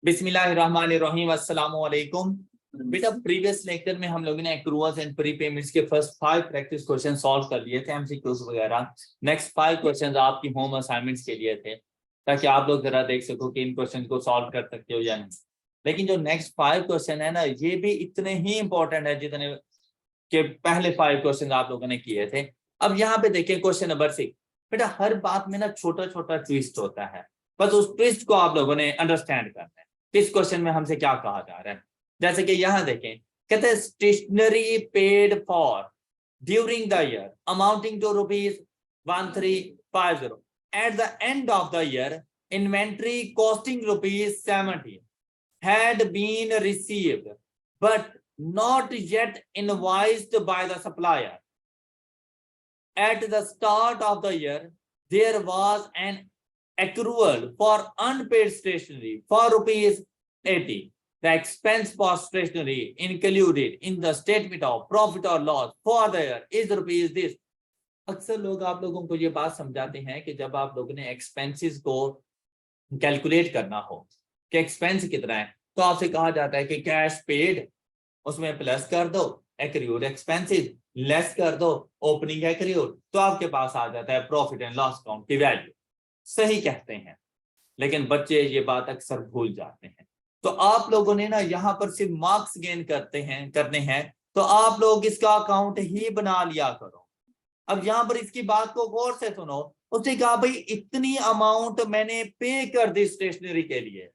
बिस्मिल्लाहिर्रहमानिर्रहीम अस्सलामु अलैकुम। बेटा प्रीवियस लेक्चर में हम लोगों ने एक्रूअल्स एंड प्रीपेमेंट्स के फर्स्ट 5 प्रैक्टिस क्वेश्चन सॉल्व कर लिए थे, एमसीक्यूज वगैरह। नेक्स्ट 5 क्वेश्चंस आपकी होम असाइनमेंट्स के लिए थे ताकि आप लोग जरा देख सको कि इन क्वेश्चन को सॉल्व कर सकते हो या नहीं। लेकिन जो नेक्स्ट 5 क्वेश्चन है ना, ये भी इतने ही इंपॉर्टेंट है जितने के पहले 5 क्वेश्चन आप लोगों ने किए थे। अब यहाँ पे देखिए क्वेश्चन नंबर 6। बेटा हर बात में ना छोटा छोटा ट्विस्ट होता है, बस उस ट्विस्ट को आप लोगों ने अंडरस्टैंड करना है। इस क्वेश्चन में हमसे क्या कहा जा रहा है, जैसे कि यहाँ देखें, कहते हैं stationery paid for during the year amounting to ₹1350 at the end of the year inventory costing ₹70 had been received but not yet invoiced by the supplier. At the start of the year there was an accrual for unpaid stationery for ₹80. The expense for stationery included in the statement of profit or loss for the year is ₹this. अक्सर लोग आप लोगों को ये बात समझाते हैं कि जब आप लोगों ने एक्सपेंसेस को कैलकुलेट करना हो कि एक्सपेंस कितना है, तो आपसे कहा जाता है कि कैश पेड उसमें प्लस कर दो एक्रूड एक्सपेंसेस, लेस कर दो ओपनिंग एक्रूड, तो आपके पास आ जाता है प्रॉफिट एंड लॉस अकाउंट की वैल्यू। सही कहते हैं, लेकिन बच्चे ये बात अक्सर भूल जाते हैं। तो आप लोगों ने ना यहाँ पर सिर्फ मार्क्स गेन करने हैं, तो आप लोग इसका अकाउंट ही बना लिया करो। अब यहाँ पर इसकी बात को गौर से सुनो। उसने कहा भाई इतनी अमाउंट मैंने पे कर दी स्टेशनरी के लिए,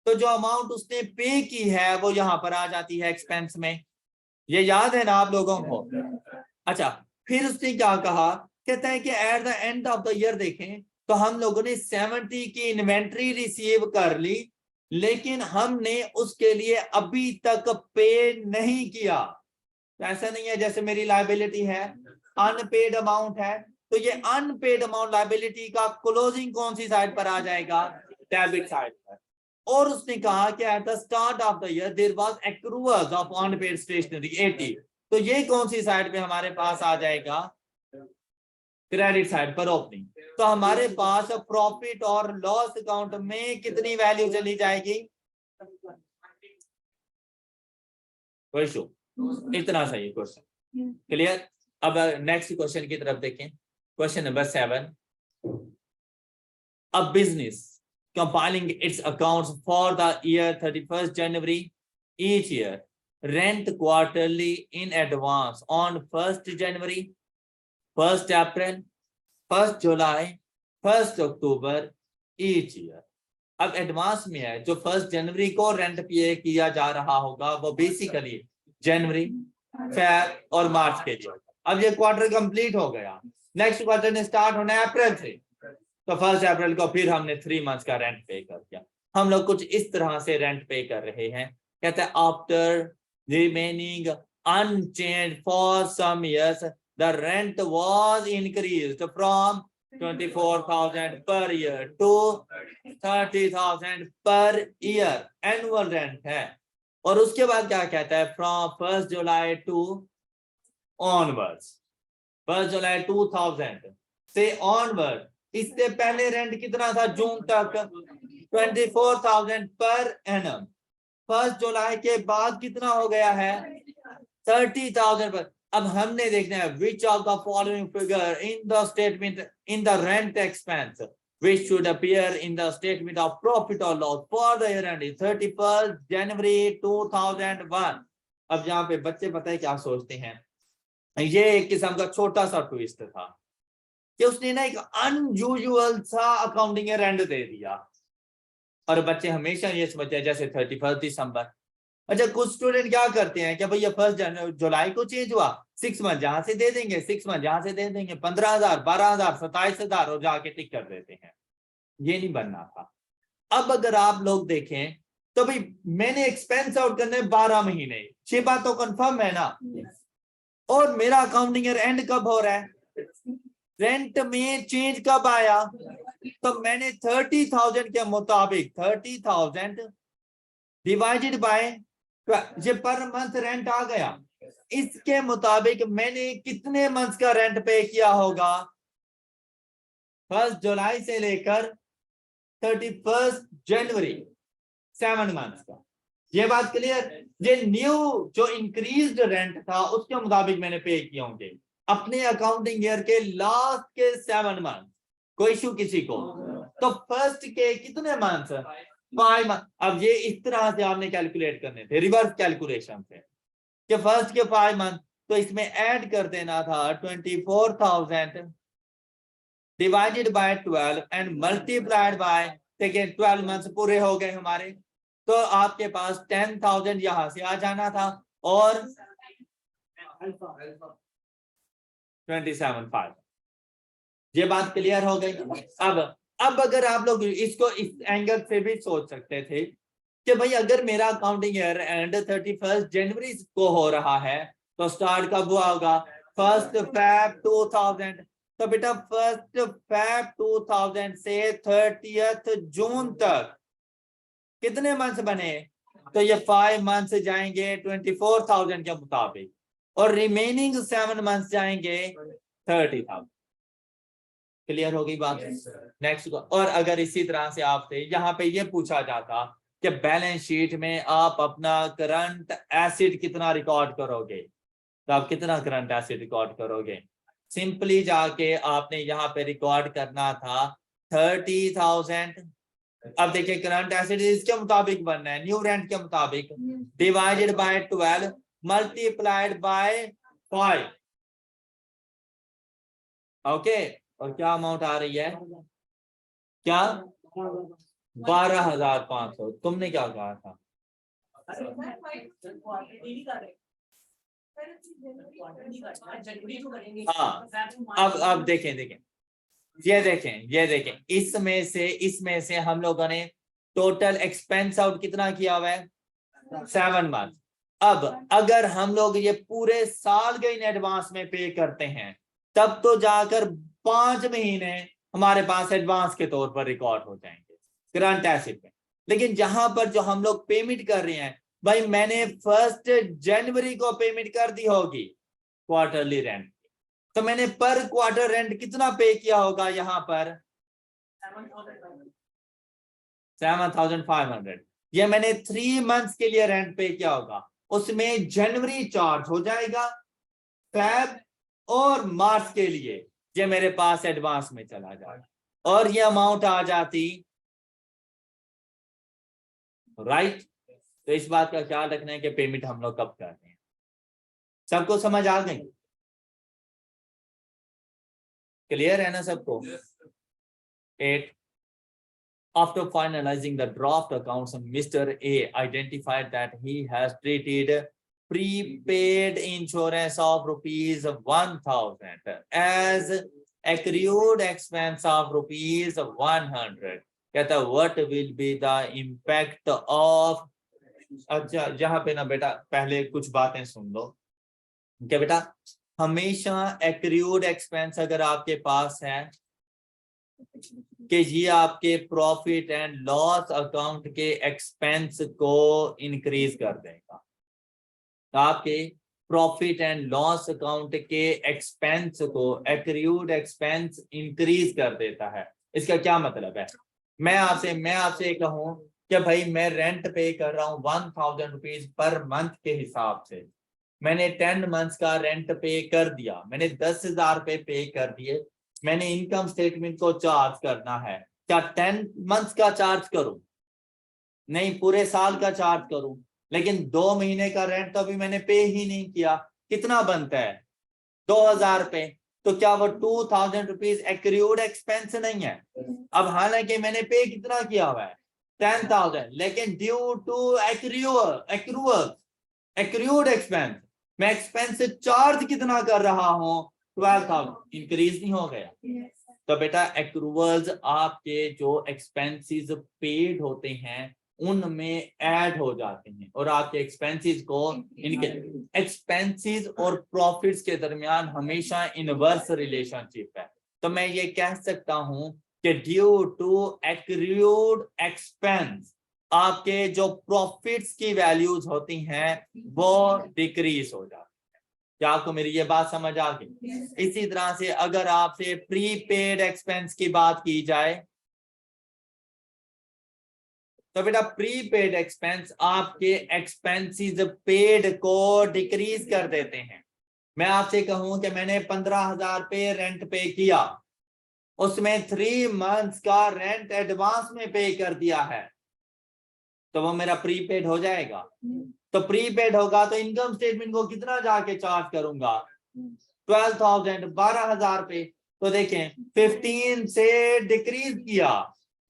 तो जो अमाउंट उसने पे की है वो यहाँ पर आ जाती है एक्सपेंस में। ये याद है ना आप लोगों को? अच्छा, फिर उसने क्या कहा, कहता है कि at the end of the year देखें तो हम लोगों ने 70 की इन्वेंट्री रिसीव कर ली, लेकिन हमने उसके लिए अभी तक पे नहीं किया। तो ऐसा नहीं है जैसे मेरी लायबिलिटी है, अनपेड अमाउंट है, तो ये अनपेड अमाउंट लायबिलिटी का क्लोजिंग कौन सी साइड पर आ जाएगा? डेबिट साइड पर। और उसने कहा कि at the start of the year there was accruals of unpaid stationery 80, तो ये कौन सी साइड पे हमारे पास आ जाएगा? क्रेडिट साइड पर ओपनिंग। तो हमारे पास प्रॉफिट और लॉस अकाउंट में कितनी वैल्यू चली जाएगी? इतना सही क्वेश्चन, क्लियर? अब नेक्स्ट क्वेश्चन की तरफ देखें, question number 7। A business compiling its accounts for the year 31st January each year rent quarterly in advance on 1st January, 1st April, 1st July, 1st October each year. अब advance में है, जो 1st जनवरी को rent पे किया जा रहा होगा वो बेसिकली जनवरी, फेब और मार्च के लिए। अब ये क्वार्टर कंप्लीट हो गया, नेक्स्ट क्वार्टर ने स्टार्ट होना है अप्रैल से, तो 1 अप्रैल को फिर हमने 3 मंथ्स का रेंट पे कर दिया। हम लोग कुछ इस तरह से रेंट पे कर रहे हैं। कहते हैं after remaining unchanged for some years the rent was increased from 24,000 per year to 30,000 per year, annual rent है। और उसके बाद क्या कहता है, फ्रॉम 1 जुलाई टू ऑनवर्ड्स, 1 जुलाई 2000 से ऑनवर्ड। इससे पहले रेंट कितना था जून तक? 24,000 पर एनम। 1 जुलाई के बाद कितना हो गया है? 30,000 पर। अब हमने देखना है which of the following figure in the statement in the rent expense which should appear in the statement of profit or loss for the year ending 31st January 2001। अब यहाँ पे बच्चे पता है क्या सोचते हैं, ये एक किस्म का छोटा सा ट्विस्ट था कि उसने ना एक अनयूजुअल सा अकाउंटिंग रेंट दे दिया, और बच्चे हमेशा ये समझते हैं जैसे 31 दिसंबर। अच्छा, कुछ स्टूडेंट क्या करते हैं कि भैया 1 जुलाई को चेंज हुआ, 6 मंथ जहां से दे देंगे, 6 मंथ जहां से दे देंगे, 15,000, 12,000, 27,000 और जाके टिक कर देते हैं। ये नहीं बनना था। अब अगर आप लोग देखें तो भाई मैंने एक्सपेंस आउट करने 12 महीने, 6 बात तो कंफर्म है ना? और मेरा अकाउंटिंग एंड कब हो रहा है? रेंट में चेंज कब आया? तो मैंने 30,000 के मुताबिक 30,000 डिवाइडेड बाय ये पर मंथ रेंट आ गया, इसके मुताबिक मैंने कितने मंथ्स का रेंट पे किया होगा? 1 जुलाई से लेकर 31 जनवरी, 7 मंथ्स का। ये बात क्लियर? ये न्यू जो इंक्रीज्ड रेंट था उसके मुताबिक मैंने पे किए होंगे अपने अकाउंटिंग ईयर के लास्ट के 7 मंथ। कोई इशू किसी को? तो फर्स्ट के कितने मंथ्स? 5 मंथ। अब ये इस तरह से आपने कैलकुलेट करने थे, रिवर्स कैलकुलेशन से, कि फर्स्ट के 5 मंथ, तो इसमें ऐड कर देना था 24,000 divided by 12 and multiplied by, देखिए 12 मंथ्स पूरे हो गए हमारे, तो आपके पास 10,000 यहां से आ जाना था और 27,500। ये बात क्लियर हो गई? अब अगर आप लोग इसको इस एंगल से भी सोच सकते थे कि भाई अगर मेरा अकाउंटिंग ईयर एंड 31 जनवरी को हो रहा है तो स्टार्ट कब हुआ होगा? 1 Feb 2000। तो बेटा 1 Feb 2000 से 30 जून तक कितने मंथ्स बने? तो ये 5 मंथ्स जाएंगे 24,000 के मुताबिक और रिमेनिंग 7 मंथ्स जाएंगे 30,000। क्लियर हो गई बात? नेक्स्ट। और अगर इसी तरह से आपसे यहाँ पे ये पूछा जाता कि बैलेंस शीट में आप अपना करंट एसिड कितना रिकॉर्ड करोगे, तो आप कितना करंट एसिड रिकॉर्ड करोगे? सिंपली जाके आपने यहाँ पे रिकॉर्ड करना था 30,000। अब देखिए करंट एसिड इसके मुताबिक बनना है, न्यू रेंट के मुताबिक, divided by 12 multiplied by 5। Okay, और क्या अमाउंट आ रही है? क्या? 12,500। तुमने क्या कहा था? हाँ, अब देखें ये देखें इसमें से हम लोगों ने टोटल एक्सपेंस आउट कितना किया हुआ है? 7 मंथ। अब अगर हम लोग ये पूरे साल के इन एडवांस में पे करते हैं तब तो जाकर 5 महीने हमारे पास एडवांस के तौर पर रिकॉर्ड हो जाएंगे करंट एसेट में। लेकिन जहां पर जो हम लोग पेमेंट कर रहे हैं, भाई मैंने 1 जनवरी को पेमेंट कर दी होगी क्वार्टरली रेंट, तो मैंने पर क्वार्टर रेंट कितना पे किया होगा? यहाँ पर 7,500। ये मैंने 3 मंथ्स के लिए रेंट पे किया होगा, उसमें जनवरी चार्ज हो जाएगा, फेब और मार्च के लिए ये मेरे पास एडवांस में चला जाएगा और ये अमाउंट आ जाती, राइट? तो इस बात का ख्याल रखना है कि पेमेंट हम लोग कब कर रहे हैं। सबको समझ आ गई? क्लियर है ना सबको? 8. After finalizing the draft accounts, Mr. A identified that he has treated prepaid insurance of rupees 1,000 as accrued expense of rupees 100. कहता what will be the impact of, अच्छा जहां पे ना बेटा पहले कुछ बातें सुन लो। क्या बेटा, हमेशा accrued expense अगर आपके पास है कि ये आपके प्रॉफिट एंड लॉस अकाउंट के एक्सपेंस को इंक्रीज कर देगा, तो आपके प्रॉफिट एंड लॉस अकाउंट के एक्सपेंस को एक्रूड एक्सपेंस इंक्रीज कर देता है। इसका क्या मतलब है? मैं आपसे कहूं कि भाई मैं रेंट पे कर रहा हूं 1,000 रुपीज पर मंथ के हिसाब से, मैंने 10 मंथ्स का रेंट पे कर दिया, मैंने 10,000 रुपए पे कर दिए, मैंने इनकम स्टेटमेंट को चार्ज करना है, क्या 10 मंथ्स का चार्ज करूं? नहीं, पूरे साल का चार्ज करूं, लेकिन 2 महीने का रेंट तो अभी मैंने पे ही नहीं किया। कितना बनता है? 2,000 रुपए। तो क्या वो 2,000 रुपीज एक्रूड एक्सपेंस नहीं है? अब हालांकि मैंने पे कितना किया हुआ है? 10,000, लेकिन ड्यू टू एक्रूड एक्सपेंस मैं एक्सपेंस चार्ज कितना कर रहा हूं? 12,000। इंक्रीज नहीं हो गया? तो बेटा एक्रूवल्स आपके जो एक्सपेंसेस पेड होते हैं उनमें ऐड हो जाते हैं और आपके एक्सपेंसेस को, इनके एक्सपेंसेस और प्रॉफिट्स के दरमियान हमेशा इनवर्स रिलेशनशिप है। तो मैं ये कह सकता हूं कि ड्यू टू एक्रूड एक्सपेंस आपके जो प्रॉफिट्स की वैल्यूज होती हैं वो डिक्रीज हो जाती है। क्या आपको मेरी ये बात समझ आ गई? इसी तरह से अगर आपसे प्रीपेड एक्सपेंस की बात की जाए, तो बेटा प्रीपेड एक्सपेंस आपके एक्सपेंसेस पेड को डिक्रीज कर देते हैं। मैं आपसे कहूं कि मैंने 15,000 पे रेंट पे किया, उसमें 3 मंथ्स का रेंट एडवांस में पे कर दिया है, तो वो मेरा प्रीपेड हो जाएगा। तो प्रीपेड होगा तो इनकम स्टेटमेंट को कितना जाके चार्ज करूंगा, 12,000, 12,000 पे। तो देखें 15 से डिक्रीज किया,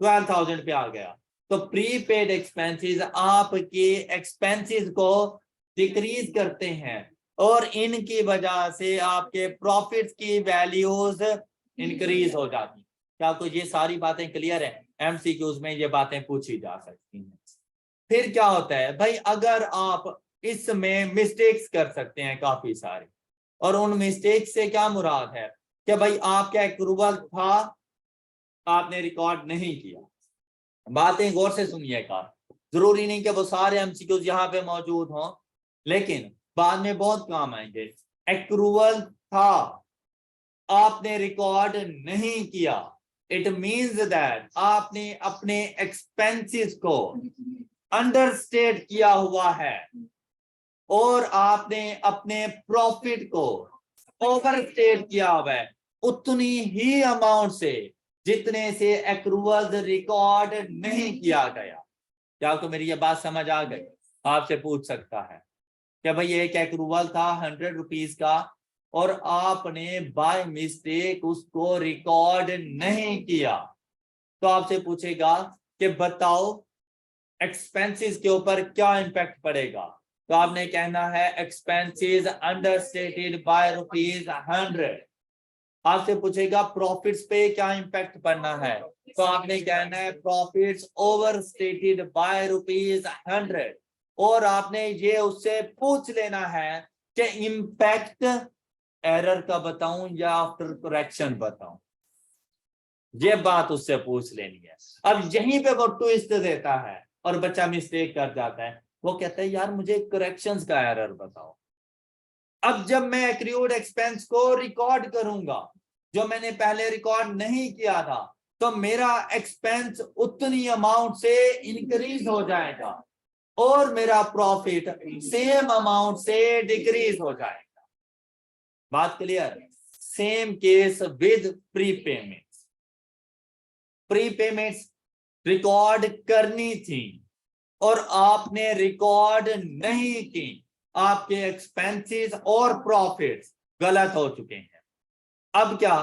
12,000 पे आ गया। तो प्रीपेड एक्सपेंसेस आपके एक्सपेंसेस को डिक्रीज करते हैं और इनकी वजह से आपके प्रॉफिट्स की वैल्यूज इंक्रीज हो जाती। क्या आपको ये सारी बातें क्लियर है? एमसीक्यूज में ये बातें पूछी जा सकती हैं। फिर क्या होता है भाई, अगर आप इसमें मिस्टेक्स कर सकते हैं काफी सारे, और उन मिस्टेक से क्या मुराद है कि भाई आपका एक्रूवल था, आपने रिकॉर्ड नहीं किया। बातें गौर से सुनिएगा, जरूरी नहीं कि वो सारे एमसीक्यूज यहाँ पे मौजूद हों, लेकिन बाद में बहुत काम आएंगे। एक्रूवल था, आपने रिकॉर्ड नहीं किया, इट मीन्स दैट आपने अपने एक्सपेंसेस को अंडरस्टेट किया हुआ है और आपने अपने प्रॉफिट को ओवरस्टेट किया हुआ है उतनी ही अमाउंट से जितने से एक्रूवल रिकॉर्ड नहीं किया गया। क्या आपको मेरी ये बात समझ आ गई? आपसे पूछ सकता है कि भाई एक एक्रूवल था 100 रुपीज का और आपने बाय मिस्टेक उसको रिकॉर्ड नहीं किया, तो आपसे पूछेगा कि बताओ एक्सपेंसेस के ऊपर क्या इंपैक्ट पड़ेगा। तो आपने कहना है एक्सपेंसेस अंडरस्टेटेड बाय ₹100। आपसे पूछेगा प्रॉफिट्स पे क्या इंपैक्ट पड़ना है, तो आपने कहना है प्रॉफिट्स ओवरस्टेटेड बाय ₹100। और आपने ये उससे पूछ लेना है कि इंपैक्ट एरर का बताऊं या आफ्टर करेक्शन बताऊं, ये बात उससे पूछ लेनी है। अब यहीं पे वो ट्विस्ट देता है और बच्चा मिस्टेक कर जाता है, वो कहता है यार मुझे करेक्शंस का एरर बताओ। अब जब मैं एक्रूड एक्सपेंस को रिकॉर्ड करूंगा जो मैंने पहले रिकॉर्ड नहीं किया था, तो मेरा एक्सपेंस उतनी अमाउंट से इंक्रीज हो जाएगा और मेरा प्रॉफिट सेम अमाउंट से डिक्रीज हो जाएगा। बात clear? Same case with prepayments. Prepayments record करनी थी और आपने रिकॉर्ड नहीं की, आपके एक्सपेंसेस और प्रॉफिट्स गलत हो चुके हैं। अब क्या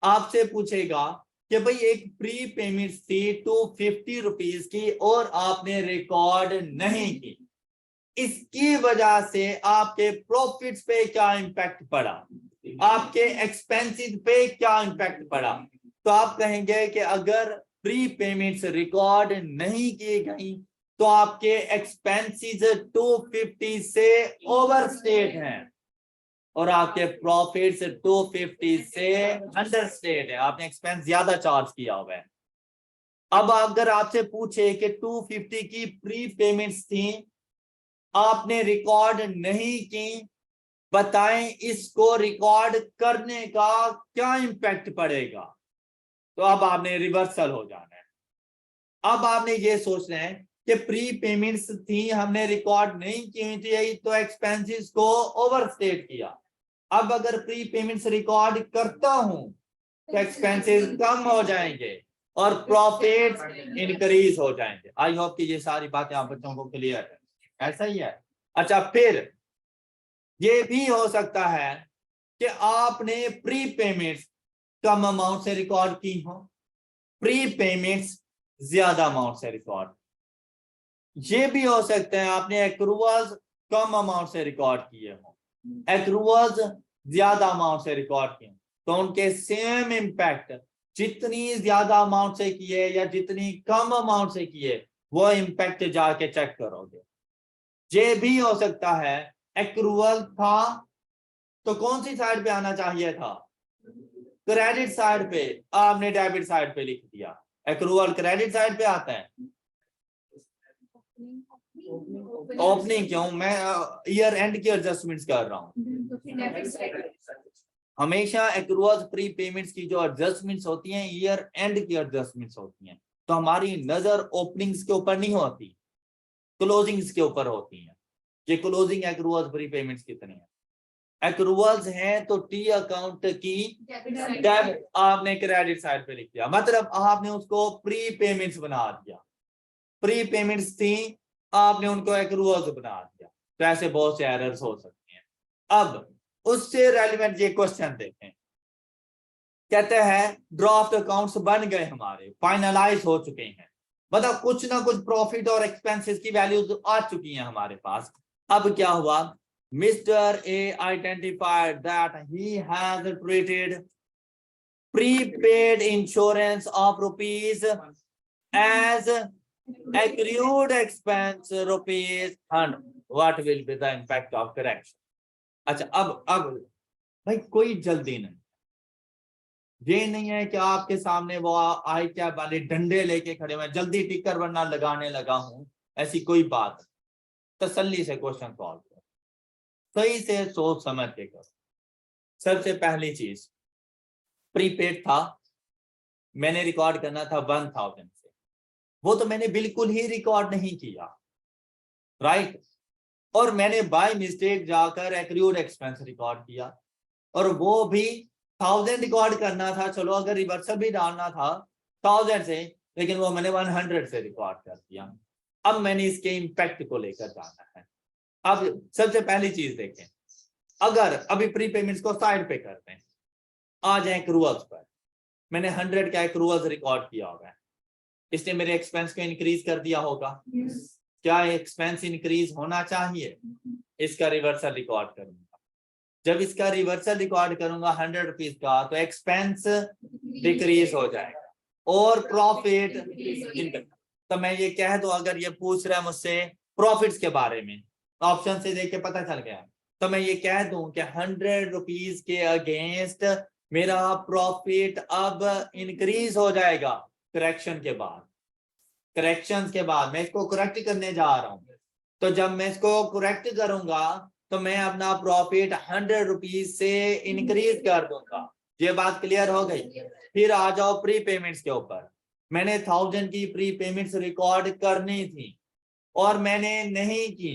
आपसे पूछेगा कि भाई एक प्री पेमेंट थी 250 रुपीज की और आपने रिकॉर्ड नहीं की, इसकी वजह से आपके प्रॉफिट्स पे क्या इंपैक्ट पड़ा, आपके एक्सपेंसेस पे क्या इंपैक्ट पड़ा। तो आप कहेंगे कि अगर प्री पेमेंट्स रिकॉर्ड नहीं की गई तो आपके एक्सपेंसेस 250 से ओवरस्टेट हैं और आपके प्रॉफिट्स 250 से अंडरस्टेट है, आपने एक्सपेंस ज्यादा चार्ज किया हुआ है। अब अगर आपसे पूछे कि 250 की प्री पेमेंट्स थी, आपने रिकॉर्ड नहीं की, बताएं इसको रिकॉर्ड करने का क्या इंपैक्ट पड़ेगा। तो अब आपने रिवर्सल हो जाना है। अब आपने ये सोचना है कि प्री पेमेंट्स थी, हमने रिकॉर्ड नहीं की थी, तो एक्सपेंसेस को ओवरस्टेट किया। अब अगर प्री पेमेंट्स रिकॉर्ड करता हूं तो एक्सपेंसेस कम हो जाएंगे और प्रॉफिट इंक्रीज हो जाएंगे। आई होप कि ये सारी बातें आप बच्चों को क्लियर है, ऐसा ही है। अच्छा, फिर ये भी हो सकता है कि आपने प्री पेमेंट्स कम अमाउंट से रिकॉर्ड की हो, प्री पेमेंट्स ज्यादा अमाउंट से रिकॉर्ड। ये भी हो सकता है आपने एक्रूवल्स कम अमाउंट से रिकॉर्ड किए हो, एक्रूवल्स ज्यादा अमाउंट से रिकॉर्ड किए, तो उनके सेम इंपैक्ट जितनी ज्यादा अमाउंट से किए या जितनी कम अमाउंट से किए वो इंपैक्ट जाके चेक करोगे। ये भी हो सकता है एक्रूवल था तो कौन सी साइड पे आना चाहिए था, क्रेडिट साइड पे, आपने डेबिट साइड पे लिख दिया। एक्रूवल क्रेडिट साइड पे आता है, ओपनिंग क्यों, मैं ईयर एंड की एडजस्टमेंट्स कर रहा हूँ। हमेशा एक्रूवल्स प्री पेमेंट्स की जो एडजस्टमेंट्स होती हैं ईयर एंड की एडजस्टमेंट्स होती हैं, तो हमारी नजर ओपनिंग्स के ऊपर नहीं होती, क्लोजिंग्स के ऊपर होती है। ये क्लोजिंग एक्रूअल्स प्रीपेमेंट्स कितने हैं? एक्रूअल्स हैं तो टी अकाउंट की डेबिट आपने क्रेडिट साइड पे लिख दिया, मतलब आपने उसको प्री पेमेंट्स बना दिया। प्री पेमेंट्स थी, आपने उनको एक्रूअल्स बना दिया। तो ऐसे बहुत से एरर्स हो सकते हैं। अब उससे रेलिवेंट ये क्वेश्चन देखें, कहते हैं ड्राफ्ट अकाउंट्स बन गए हमारे, फाइनलाइज हो चुके हैं, मतलब कुछ ना कुछ प्रॉफिट और एक्सपेंसेस की वैल्यूज आ चुकी हैं हमारे पास। अब क्या हुआ, mister A identified that he has treated prepaid insurance of rupees as accrued expense rupees and what will be the impact of correction। अच्छा, अब भाई कोई जल्दी नहीं, ये नहीं है कि आपके सामने वो आई क्या वाले डंडे लेके खड़े हुए जल्दी टिकर वरना लगाने लगा हूं, ऐसी कोई बात। तसल्ली से क्वेश्चन सॉल्व करो, सही से सोच समझ के करो। सबसे पहली चीज, प्रीपेड था, मैंने रिकॉर्ड करना था 1000 से, वो तो मैंने बिल्कुल ही रिकॉर्ड नहीं किया, राइट। और मैंने बाय मिस्टेक जाकर एक्रूड एक्सपेंस रिकॉर्ड किया, और वो भी 1000 रिकॉर्ड करना था, चलो अगर रिवर्सल भी डालना था 1000 से, लेकिन वो मैंने 100 से रिकॉर्ड कर दिया। अब मैंने इसके इम्पैक्ट को लेकर जाना है। अब सबसे पहली चीज देखें, अगर अभी प्री पेमेंट्स को साइड पे करते हैं, आ जाए एक्रूअल्स पर, मैंने 100 का एक्रूअल्स रिकॉर्ड किया होगा, इसने मेरे एक्सपेंस को इंक्रीज कर दिया होगा। क्या एक्सपेंस इंक्रीज होना चाहिए? इसका रिवर्सल रिकॉर्ड करूंगा, जब इसका रिवर्सल रिकॉर्ड करूंगा 100 रुपीज का, तो एक्सपेंस डिक्रीज हो जाएगा और प्रॉफिट इंक्रीज। तो मैं ये कह दूं, अगर ये पूछ रहा है मुझसे प्रॉफिट्स के बारे में, ऑप्शन से देख के पता चल गया, तो मैं ये कह दूं कि 100 रुपीज के अगेंस्ट मेरा प्रॉफिट अब इंक्रीज हो जाएगा करेक्शन के बाद। करेक्शन के बाद मैं इसको करेक्ट करने जा रहा हूं, तो जब मैं इसको करेक्ट करूंगा तो मैं अपना प्रॉफिट 100 रुपीज से इंक्रीज कर दूंगा। ये बात क्लियर हो गई। फिर आ जाओ प्री पेमेंट्स के ऊपर, मैंने 1000 की प्री पेमेंट्स रिकॉर्ड करनी थी और मैंने नहीं की,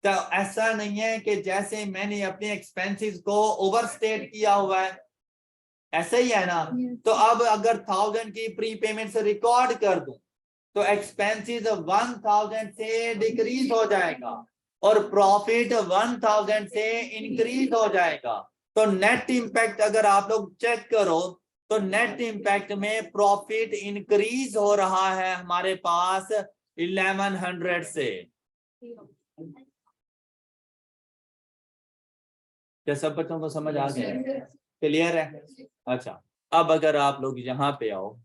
तो ऐसा नहीं है कि जैसे मैंने अपने एक्सपेंसेस को ओवरस्टेट किया हुआ है, ऐसा ही है ना। तो अब अगर 1000 की प्री पेमेंट्स रिकॉर्ड कर दूं तो एक्सपेंसेस 1000 से डिक्रीज हो जाएगा और प्रॉफिट 1000 से इंक्रीज हो जाएगा। तो नेट इंपैक्ट अगर आप लोग चेक करो तो नेट इंपैक्ट में प्रॉफिट इंक्रीज हो रहा है हमारे पास 1100 से। क्या सब बच्चों को समझ आ गया? क्लियर है? अच्छा, अब अगर आप लोग यहाँ पे आओ,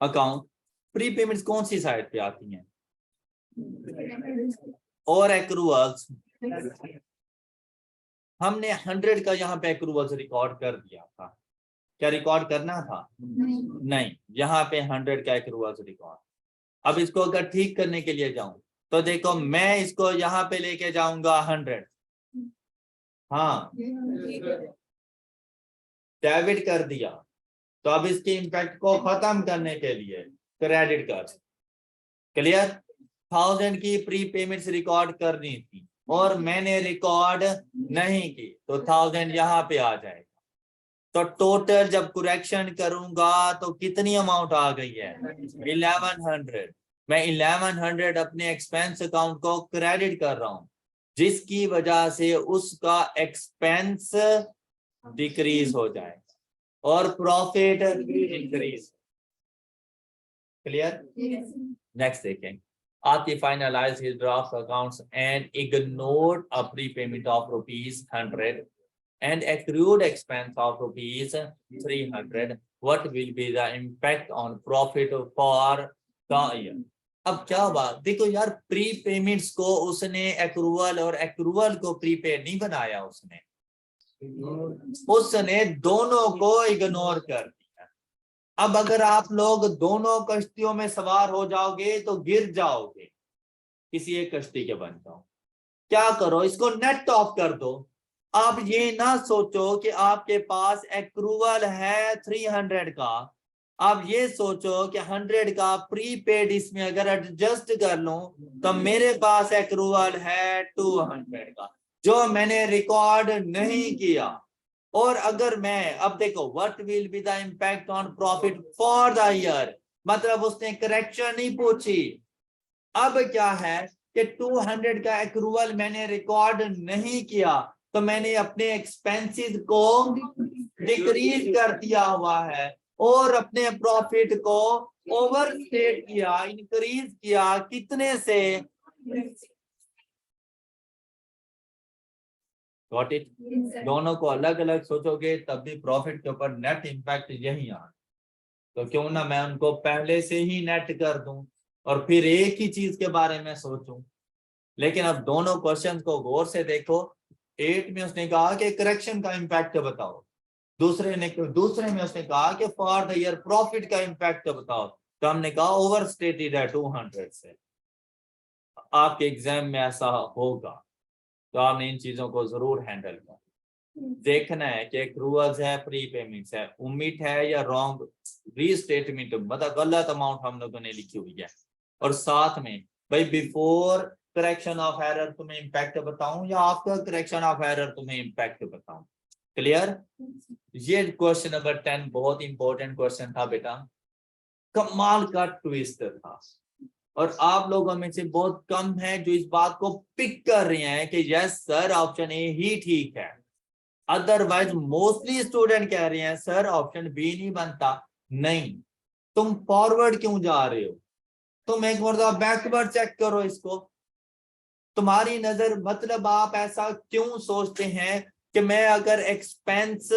अकाउंट प्री पेमेंट्स कौन सी साइड पे आती हैं? और एक्रूअल्स, हमने 100 का यहाँ पे एक्रूअल्स रिकॉर्ड कर दिया था, क्या रिकॉर्ड करना था? नहीं, यहाँ पे 100 का एक्रूअल्स रिकॉर्ड। अब इसको अगर ठीक करने के लिए जाऊं तो देखो, मैं इसको यहाँ पे लेके जाऊंगा 100, हाँ डेबिट कर दिया, तो अब इसके इम्पैक्ट को खत्म करने के लिए क्रेडिट कर। क्लियर? 1000 की प्री पेमेंट्स रिकॉर्ड करनी थी और मैंने रिकॉर्ड नहीं की, तो 1000 यहाँ पे आ जाएगा। तो टोटल जब करेक्शन करूंगा तो कितनी अमाउंट आ गई है? 1100। मैं 1100 अपने एक्सपेंस अकाउंट को क्रेडिट कर रहा हूं, जिसकी वजह से उसका एक्सपेंस डिक्रीज हो जाएगा और प्रॉफिट इंक्रीज। क्लियर? नेक्स्ट देखें, Atif finalized his draft accounts and ignored a prepayment of ₹100 and accrued expense of ₹300. What will be the impact on profit for the year? अब क्या बात, देखो यार, प्री पेमेंट्स को उसने एक्रूवल और accrual को प्रीपेड नहीं बनाया, उसने दोनों को इग्नोर कर दिया। अब अगर आप लोग दोनों कश्तियों में सवार हो जाओगे तो गिर जाओगे, किसी एक कश्ती के बन जाओ। क्या करो, इसको नेट ऑफ कर दो, आप ये ना सोचो कि आपके पास एक्रूवल है 300 का, आप ये सोचो कि 100 का प्रीपेड इसमें अगर एडजस्ट कर लूं तो मेरे पास एक्रूवल है 200 का जो मैंने रिकॉर्ड नहीं किया। और अगर मैं अब देखो what will be the impact on profit for the year, मतलब उसने करेक्शन नहीं पूछी। अब क्या है कि 200 का एक्रूवल मैंने रिकॉर्ड नहीं किया तो मैंने अपने एक्सपेंसेस को डिक्रीज कर दिया हुआ है और अपने प्रॉफिट को ओवरस्टेट किया, इंक्रीज किया कितने से? Got it? दोनों को अलग अलग सोचोगे तब भी प्रॉफिट के ऊपर नेट इंपैक्ट यही आ, तो क्यों ना मैं उनको पहले से ही नेट कर दूं और फिर एक ही चीज के बारे में सोचूं। लेकिन अब दोनों क्वेश्चंस को गौर से देखो। 8 में उसने कहा कि करेक्शन का इम्पैक्ट बताओ, दूसरे में उसने कहा कि फॉर द ईयर प्रॉफिट का इम्पैक्ट बताओ, तो हमने कहा ओवर स्टेटेड है 200 से। आपके एग्जाम में ऐसा होगा तो आपने इन चीजों को जरूर हैंडल करना। देखना है कि एक्रूवल्स है, प्री पेमेंट्स है, उम्मीद है या रॉन्ग रीस्टेटमेंट, मतलब गलत अमाउंट हम लोगों ने लिखी हुई है। और साथ में भाई बिफोर करेक्शन ऑफ एरर तुम्हें इम्पैक्ट बताऊं या आफ्टर करेक्शन ऑफ एरर तुम्हें इम्पैक्ट बताऊं। क्लियर? ये क्वेश्चन नंबर 10 बहुत इंपॉर्टेंट क्वेश्चन था बेटा, कमाल का ट्विस्ट था। और आप लोगों में से बहुत कम है जो इस बात को पिक कर रहे हैं कि यस सर ऑप्शन ए ही ठीक है। अदरवाइज मोस्टली स्टूडेंट कह रहे हैं सर ऑप्शन बी नहीं बनता। नहीं, तुम फॉरवर्ड क्यों जा रहे हो? तुम एक बार बैकवर्ड चेक करो इसको। तुम्हारी नजर, मतलब आप ऐसा क्यों सोचते हैं कि मैं अगर एक्सपेंस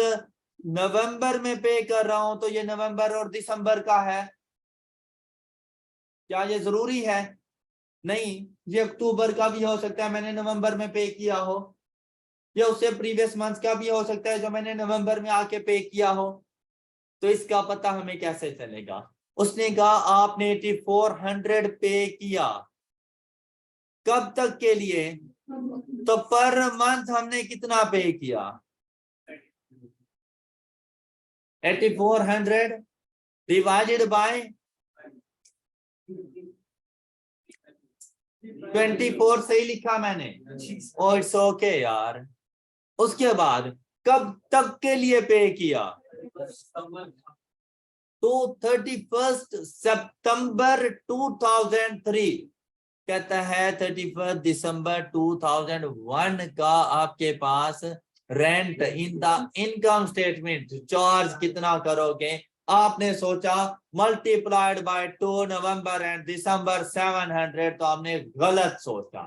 नवंबर में पे कर रहा हूं तो ये नवंबर और दिसंबर का है? क्या ये जरूरी है? नहीं, ये अक्टूबर का भी हो सकता है मैंने नवंबर में पे किया हो, या उससे प्रीवियस मंथ का भी हो सकता है जो मैंने नवंबर में आके पे किया हो। तो इसका पता हमें कैसे चलेगा? उसने कहा आपने 8400 पे किया, कब तक के लिए? तो पर मंथ हमने कितना पे किया? 8400 डिवाइडेड बाय 24 सही लिखा मैंने? ओ इट्स ओके यार। उसके बाद कब तक के लिए पे किया? तो 31 सितंबर 2003। कहता है 31 दिसंबर 2001 का आपके पास rent in the income statement charge कितना करोगे? आपने सोचा मल्टीप्लाइड बाय 2 नवंबर एंड दिसंबर 700, तो आपने गलत सोचा।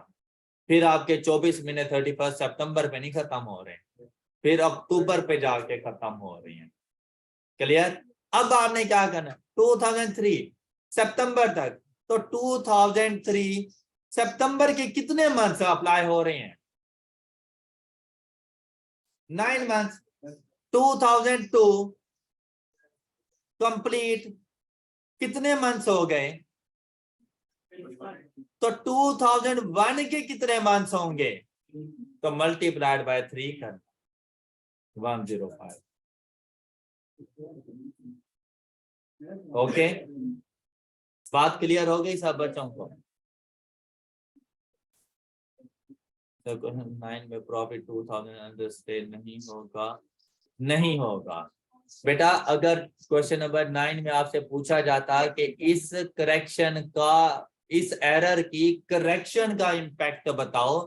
फिर आपके 24 महीने 31 सितंबर पे नहीं खत्म हो रहे, फिर अक्टूबर पे जाके खत्म हो रही हैं। क्लियर? अब आपने क्या करना, 2003 सितंबर तक, तो 2003 सितंबर के कितने मंथ्स अप्लाई हो रहे हैं? 9 मंथ्स। 2002 कंप्लीट, कितने मंथ्स हो गए? तो 2001 के कितने मंथ्स होंगे? तो मल्टीप्लाइड बाय 3 कर 105। ओके, बात क्लियर हो गई सब बच्चों को? तो क्वेश्चन 9 में प्रॉफिट 2000 अंडरस्टैंड नहीं होगा बेटा। अगर क्वेश्चन नंबर 9 में आपसे पूछा जाता कि इस करेक्शन का, इस एरर की करेक्शन का इम्पैक्ट बताओ,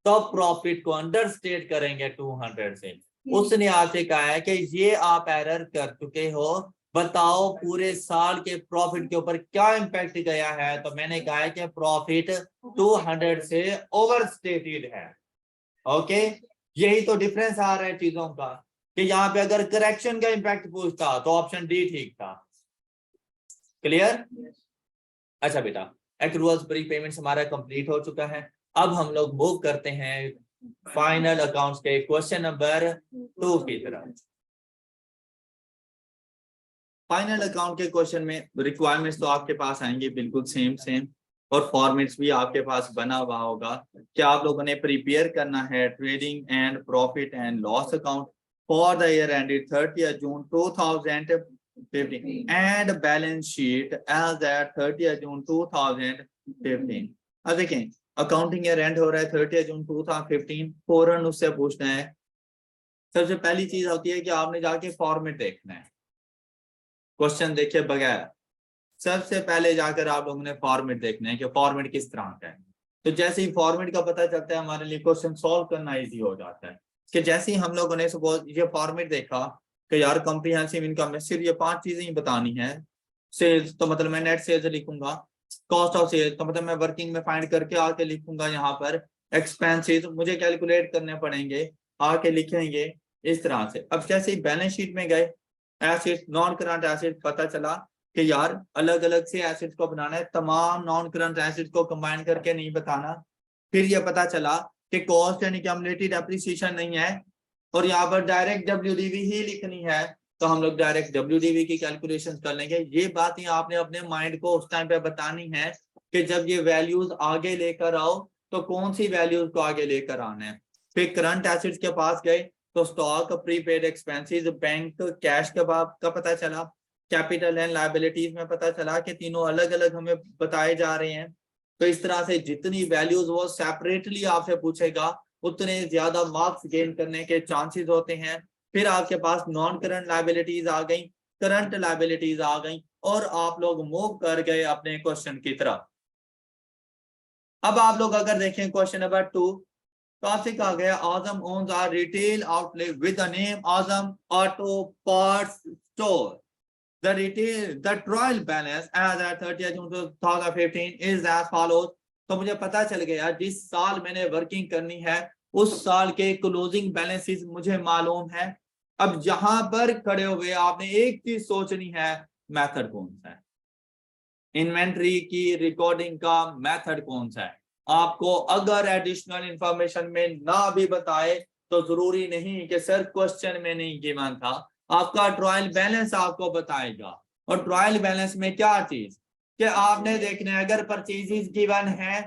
तो प्रॉफिट को अंडरस्टेट करेंगे 200 से। उसने आपसे कहा है कि ये आप एरर कर चुके हो, बताओ पूरे साल के प्रॉफिट के ऊपर क्या इम्पैक्ट गया है। तो मैंने कहा है कि प्रॉफिट 200 से ओवरस्टेटेड है। ओके, यही तो डिफरेंस आ रहा है चीजों का, कि यहाँ पे अगर करेक्शन का इम्पैक्ट पूछता तो ऑप्शन डी ठीक था। क्लियर? अच्छा बेटा, एक्रूअल्स प्री पेमेंट्स हमारा कंप्लीट हो चुका है। अब हम लोग मूव करते हैं फाइनल अकाउंट्स के क्वेश्चन नंबर 2 की तरफ। फाइनल अकाउंट के क्वेश्चन में रिक्वायरमेंट्स तो आपके पास आएंगे बिल्कुल सेम। और फॉर्मेट्स भी आपके पास बना हुआ होगा कि आप लोगों ने प्रिपेयर करना है trading and profit and loss account for the year ended 30 June 2015 and balance sheet as at 30 June 2015। अब देखें अकाउंटिंग ईयर एंड हो रहा है 30 जून 2015, फौरन उससे पूछना है, सबसे पहली चीज होती है कि आपने जाके फॉर्मेट देखना है, क्वेश्चन देखे बगैर सबसे पहले जाकर आप लोगों ने फॉर्मेट देखना है कि फॉर्मेट किस तरह का है। तो जैसे ही फॉर्मेट का पता चलता है हमारे लिए क्वेश्चन सॉल्व करना इजी हो जाता है कि जैसे ही हम लोगों ने सपोज ये फॉर्मेट देखा कि यार कॉम्प्रिहेंसिव इनकम में सिर्फ ये 5 चीजें ही बतानी है, सेल्स तो मतलब मैं नेट सेल्स लिखूंगा, कॉस्ट ऑफ सेल्स तो मतलब मैं वर्किंग में फाइंड करके आके लिखूंगा, यहाँ पर एक्सपेंसेस मुझे कैलकुलेट करने पड़ेंगे आके लिखेंगे इस तरह से। अब जैसे ही बैलेंस शीट में गए एसेट नॉन करंट एसेट पता चला कि यार अलग अलग से एसेट्स को बनाना है, तमाम नॉन करंट एसेट्स को कंबाइन करके नहीं बताना। फिर ये पता चला कि कॉस्ट एंड एक्यूमुलेटेड एप्रिसिएशन नहीं है और यहाँ पर डायरेक्ट डब्ल्यूडीवी ही लिखनी है, तो हम लोग डायरेक्ट डब्ल्यूडीवी की कैलकुलेशंस कर लेंगे। ये बातें आपने अपने माइंड को उस टाइम पे बतानी है कि जब ये वैल्यूज आगे लेकर आओ तो कौन सी वैल्यूज को आगे लेकर आना है। फिर करंट एसेट्स के पास गए तो stock, prepaid expenses, bank, cash का पता चला, कैपिटल एंड लायबिलिटीज में पता चला कि तीनों अलग अलग हमें बताए जा रहे हैं। तो इस तरह से जितनी वैल्यूज वो सेपरेटली आपसे पूछेगा उतने ज्यादा मार्क्स गेन करने के चांसेस होते हैं। फिर आपके पास नॉन करंट लायबिलिटीज आ गई, करंट लायबिलिटीज आ गई और आप लोग मूव कर गए अपने क्वेश्चन की तरफ। अब आप लोग अगर देखें क्वेश्चन नंबर 2 तो आपसे कहा गया Azam owns our retail outlet with the name Azam auto parts store. The trial balance as at 30 June 2015 is as follows। तो मुझे पता चल गया जिस साल मैंने वर्किंग करनी है उस साल के क्लोजिंग बैलेंसेस मुझे मालूम है। अब जहां पर खड़े हुए आपने एक चीज सोचनी है, मेथड कौन सा है, इन्वेंट्री की रिकॉर्डिंग का मेथड कौन सा है। आपको अगर एडिशनल इंफॉर्मेशन में ना भी बताए तो जरूरी नहीं कि सर क्वेश्चन में नहीं गिवन था, आपका ट्रायल बैलेंस आपको बताएगा। और ट्रायल बैलेंस में क्या चीज कि आपने देखना है अगर परचेजेस गिवन है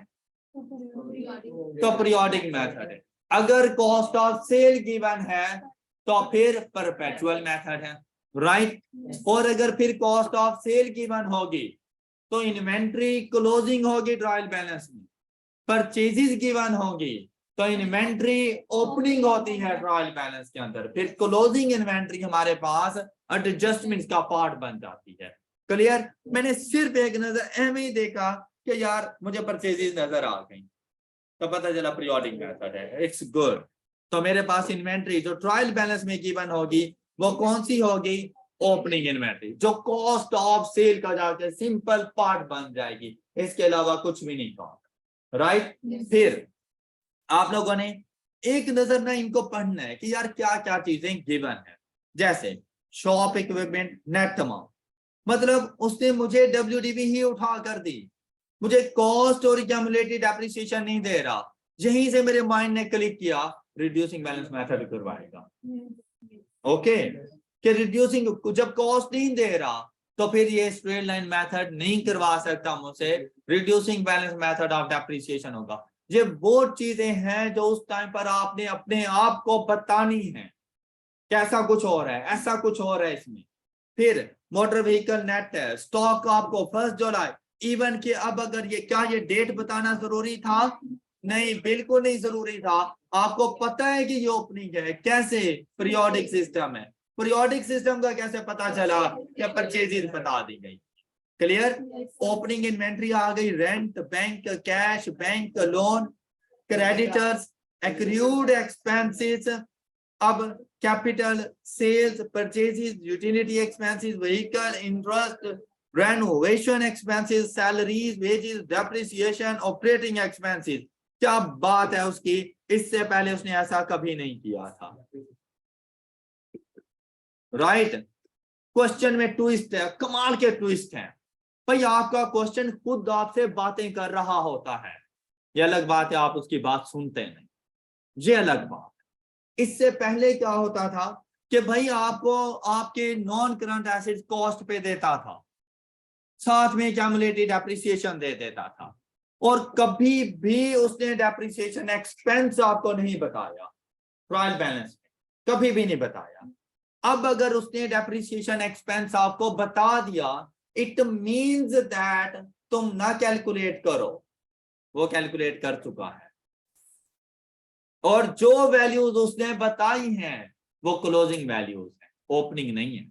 तो पीरियोडिक मेथड है, अगर कॉस्ट ऑफ सेल गिवन है तो फिर परपेचुअल मेथड है, राइट। और अगर फिर कॉस्ट ऑफ सेल गिवन होगी तो इन्वेंट्री क्लोजिंग होगी ट्रायल बैलेंस में, परचेजेस गिवन होगी तो इन्वेंट्री ओपनिंग होती है ट्रायल बैलेंस के अंदर, फिर क्लोजिंग इन्वेंट्री हमारे पास एडजस्टमेंट्स का पार्ट बन जाती है। क्लियर। मैंने सिर्फ एक नजर एम ही देखा कि यार मुझे परचेजेस नजर आ गई तो पता चला पीरियोडिक मेथड है, इट्स गुड। तो मेरे पास इन्वेंट्री जो ट्रायल बैलेंस में गिवन होगी वो कौन सी होगी, ओपनिंग इन्वेंट्री, जो कॉस्ट ऑफ सेल का जाके सिंपल पार्ट बन जाएगी, इसके अलावा कुछ भी नहीं होगा, राइट। फिर आप लोगों ने एक नजर ना इनको पढ़ना है कि यार क्या क्या चीजें गिवन है। जैसे शॉप इक्विपमेंट नेट अमाउंट, मतलब उसने मुझे डब्ल्यूडीवी ही उठा कर दी, मुझे कॉस्ट और एक्यूमुलेटेड एप्रिसिएशन नहीं दे रहा, यहीं से मेरे माइंड ने क्लिक किया रिड्यूसिंग बैलेंस मेथड करवाएगा। ओके कि रिड्यूसिंग जब कॉस्ट नहीं दे रहा तो फिर ये स्ट्रेट लाइन मेथड नहीं करवा सकता मुझसे, reducing balance method of depreciation होगा। ये वो चीजें हैं जो उस टाइम पर आपने अपने आप को बतानी है कैसा कुछ हो रहा है, ऐसा कुछ हो रहा है इसमें। फिर मोटर व्हीकल नेट स्टॉक आपको 1 जुलाई इवन के, अब अगर ये क्या ये डेट बताना जरूरी था, नहीं बिल्कुल नहीं जरूरी था। आपको पता है कि ये ओपनिंग है, कैसे पीरियोडिक सिस्टम है, पीरियोडिक सिस्टम का कैसे पता चला क्या परचेजेस बता दी गई। क्लियर। ओपनिंग इन्वेंट्री आ गई, rent, bank, cash, bank loan, creditors, accrued expenses, अब capital, sales, purchases, utility expenses, vehicle, interest, renovation expenses, salaries, wages, depreciation, operating expenses. क्या बात है उसकी, इससे पहले उसने ऐसा कभी नहीं किया था, राइट। क्वेश्चन में ट्विस्ट है, कमाल के ट्विस्ट है भाई। आपका क्वेश्चन खुद आपसे बातें कर रहा होता है, ये अलग बात है आप उसकी बात सुनते नहीं, ये अलग बात। इससे पहले क्या होता था कि भाई आपको आपके नॉन करंट एसेट्स कॉस्ट पे देता था, साथ में एक्यूमुलेटेड एप्रिसिएशन दे देता था, और कभी भी उसने डेप्रिसिएशन एक्सपेंस आपको नहीं बताया ट्रायल बैलेंस में, कभी भी नहीं बताया। अब अगर उसने डेप्रिसिएशन एक्सपेंस आपको बता दिया, इट मींस दैट तुम ना कैलकुलेट करो, वो कैलकुलेट कर चुका है, और जो वैल्यूज उसने बताई हैं वो क्लोजिंग वैल्यूज हैं, ओपनिंग नहीं है।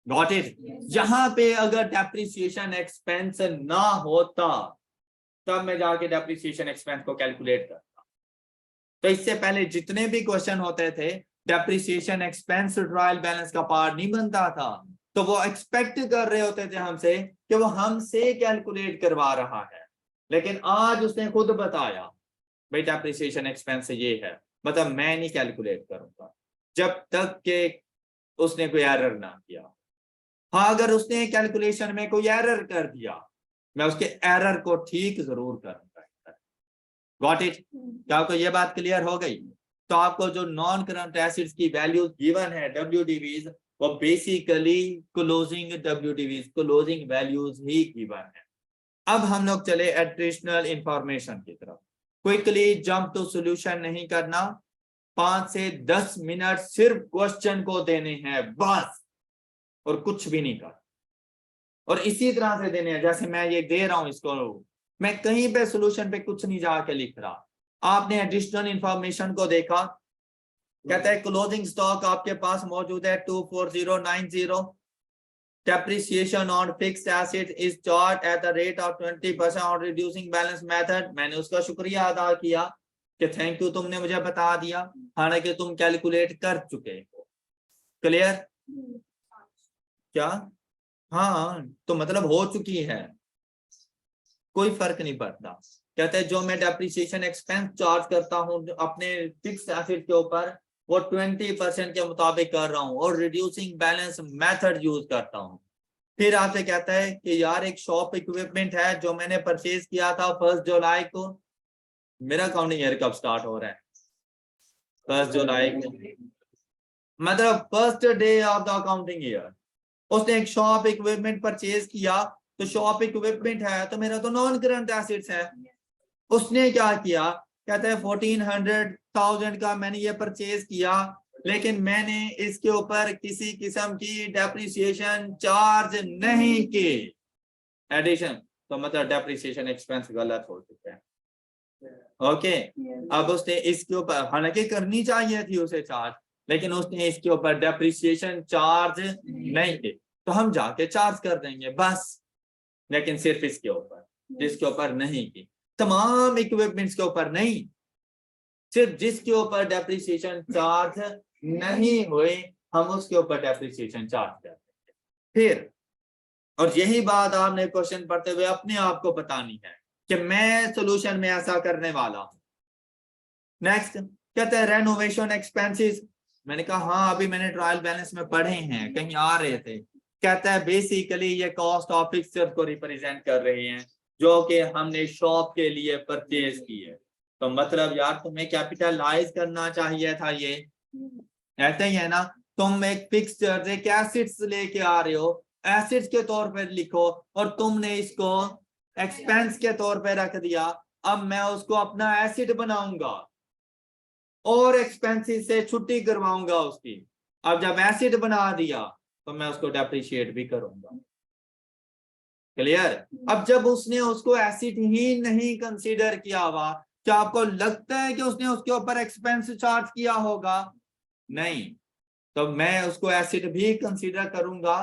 Got it? जहां पे अगर डेप्रिसिएशन एक्सपेंस ना होता तब मैं जाके डेप्रिसिएशन एक्सपेंस को कैलकुलेट करता। तो इससे पहले जितने भी क्वेश्चन होते थे, डेप्रिसिएशन एक्सपेंस ट्रायल बैलेंस का पार्ट नहीं बनता था, तो वो एक्सपेक्ट कर रहे होते थे हमसे कि वो हमसे कैलकुलेट करवा रहा है। लेकिन आज उसने खुद बताया भाई डेप्रिसिएशन एक्सपेंस ये है, मतलब मैं नहीं कैलकुलेट करूंगा जब तक के उसने कोई एरर ना किया। हाँ, अगर उसने कैलकुलेशन में कोई एरर कर दिया, मैं उसके एरर को ठीक जरूर करूंगा। Got it? क्या आपको ये बात क्लियर हो गई? तो आपको जो नॉन करंट एसेट्स की वैल्यूज गिवन है WDVs, वो basically closing WDVs, closing values ही गिवन है। अब हम लोग चले एडिशनल इंफॉर्मेशन की तरफ। क्विकली जंप टू सॉल्यूशन नहीं करना, 5 से 10 मिनट सिर्फ क्वेश्चन को देने हैं बस, और कुछ भी नहीं कर। और इसी तरह से देने हैं जैसे मैं ये दे रहा हूं इसको, मैं कहीं पे सॉल्यूशन पे कुछ नहीं जाके लिख रहा। आपने एडिशनल इंफॉर्मेशन को देखा, कहता है क्लोजिंग स्टॉक आपके पास मौजूद है 24090, depreciation on fixed asset is charged at the rate of 20% on reducing balance method। मैंने उसका शुक्रिया अदा किया कि थैंक यू, तुमने मुझे बता दिया, हालांकि तुम कैलकुलेट कर चुके हो। क्लियर? क्या? हाँ, तो मतलब हो चुकी है, कोई फर्क नहीं पड़ता। कहते हैं जो मैं डेप्रिसिएशन एक्सपेंस चार्ज करता हूँ अपने फिक्स्ड एसेट के ऊपर, वो 20% के मुताबिक कर रहा हूँ और रिड्यूसिंग बैलेंस मेथड यूज करता हूँ। फिर आपसे कहता है कि यार एक शॉप इक्विपमेंट है जो मैंने परचेज किया था 1 जुलाई को। मेरा अकाउंटिंग ईयर कब स्टार्ट हो रहा है? 1 जुलाई को, मतलब first day of the accounting year. उसने एक शॉप इक्विपमेंट परचेज किया, तो शॉप इक्विपमेंट है तो मेरा तो नॉन करंट एसेट्स है। उसने क्या किया, कहता है 1400,000 का मैंने ये परचेज किया, लेकिन मैंने इसके ऊपर किसी किस्म की डेप्रिसिएशन चार्ज नहीं की। एडिशन, तो मतलब डेप्रिसिएशन एक्सपेंस गलत हो चुका है। ओके, अब उसने इसके ऊपर, हालांकि करनी चाहिए थी उसे चार्ज, लेकिन उसने इसके ऊपर डेप्रिसिएशन चार्ज नहीं की, तो हम जाके चार्ज कर देंगे बस। लेकिन सिर्फ इसके ऊपर, जिसके ऊपर नहीं की, तमाम इक्विपमेंट्स के ऊपर नहीं, सिर्फ जिसके ऊपर डेप्रिसिएशन चार्ज नहीं हुए हम उसके ऊपर डेप्रिसिएशन चार्ज कर देंगे। फिर, और यही बात आपने क्वेश्चन पढ़ते हुए अपने आप को बतानी है कि मैं सॉल्यूशन में ऐसा करने वाला हूं। नेक्स्ट कहते हैं रेनोवेशन एक्सपेंसेस। मैंने कहा हाँ, अभी मैंने ट्रायल बैलेंस में पढ़े हैं, कहीं आ रहे थे। कहता है बेसिकली ये कॉस्ट ऑफ फिक्सचर को रिप्रेजेंट कर रहे हैं जो कि हमने शॉप के लिए परचेज की है। तो मतलब यार तुम्हें कैपिटलाइज करना चाहिए था, ये ऐसा ही है ना। तुम एक फिक्सचर एक एसेट्स लेके आ रहे हो, एसेट्स के तौर पर लिखो, और तुमने इसको एक्सपेंस के तौर पर रख दिया। अब मैं उसको अपना एसेट बनाऊंगा और एक्सपेंसेस से छुट्टी करवाऊंगा उसकी। अब जब एसेट बना दिया तो मैं उसको डेप्रिशिएट भी करूंगा। क्लियर? अब जब उसने उसको एसेट ही नहीं कंसीडर किया हुआ, क्या आपको लगता है कि उसने उसके ऊपर एक्सपेंस चार्ज किया होगा? नहीं। तो मैं उसको एसेट भी कंसीडर करूंगा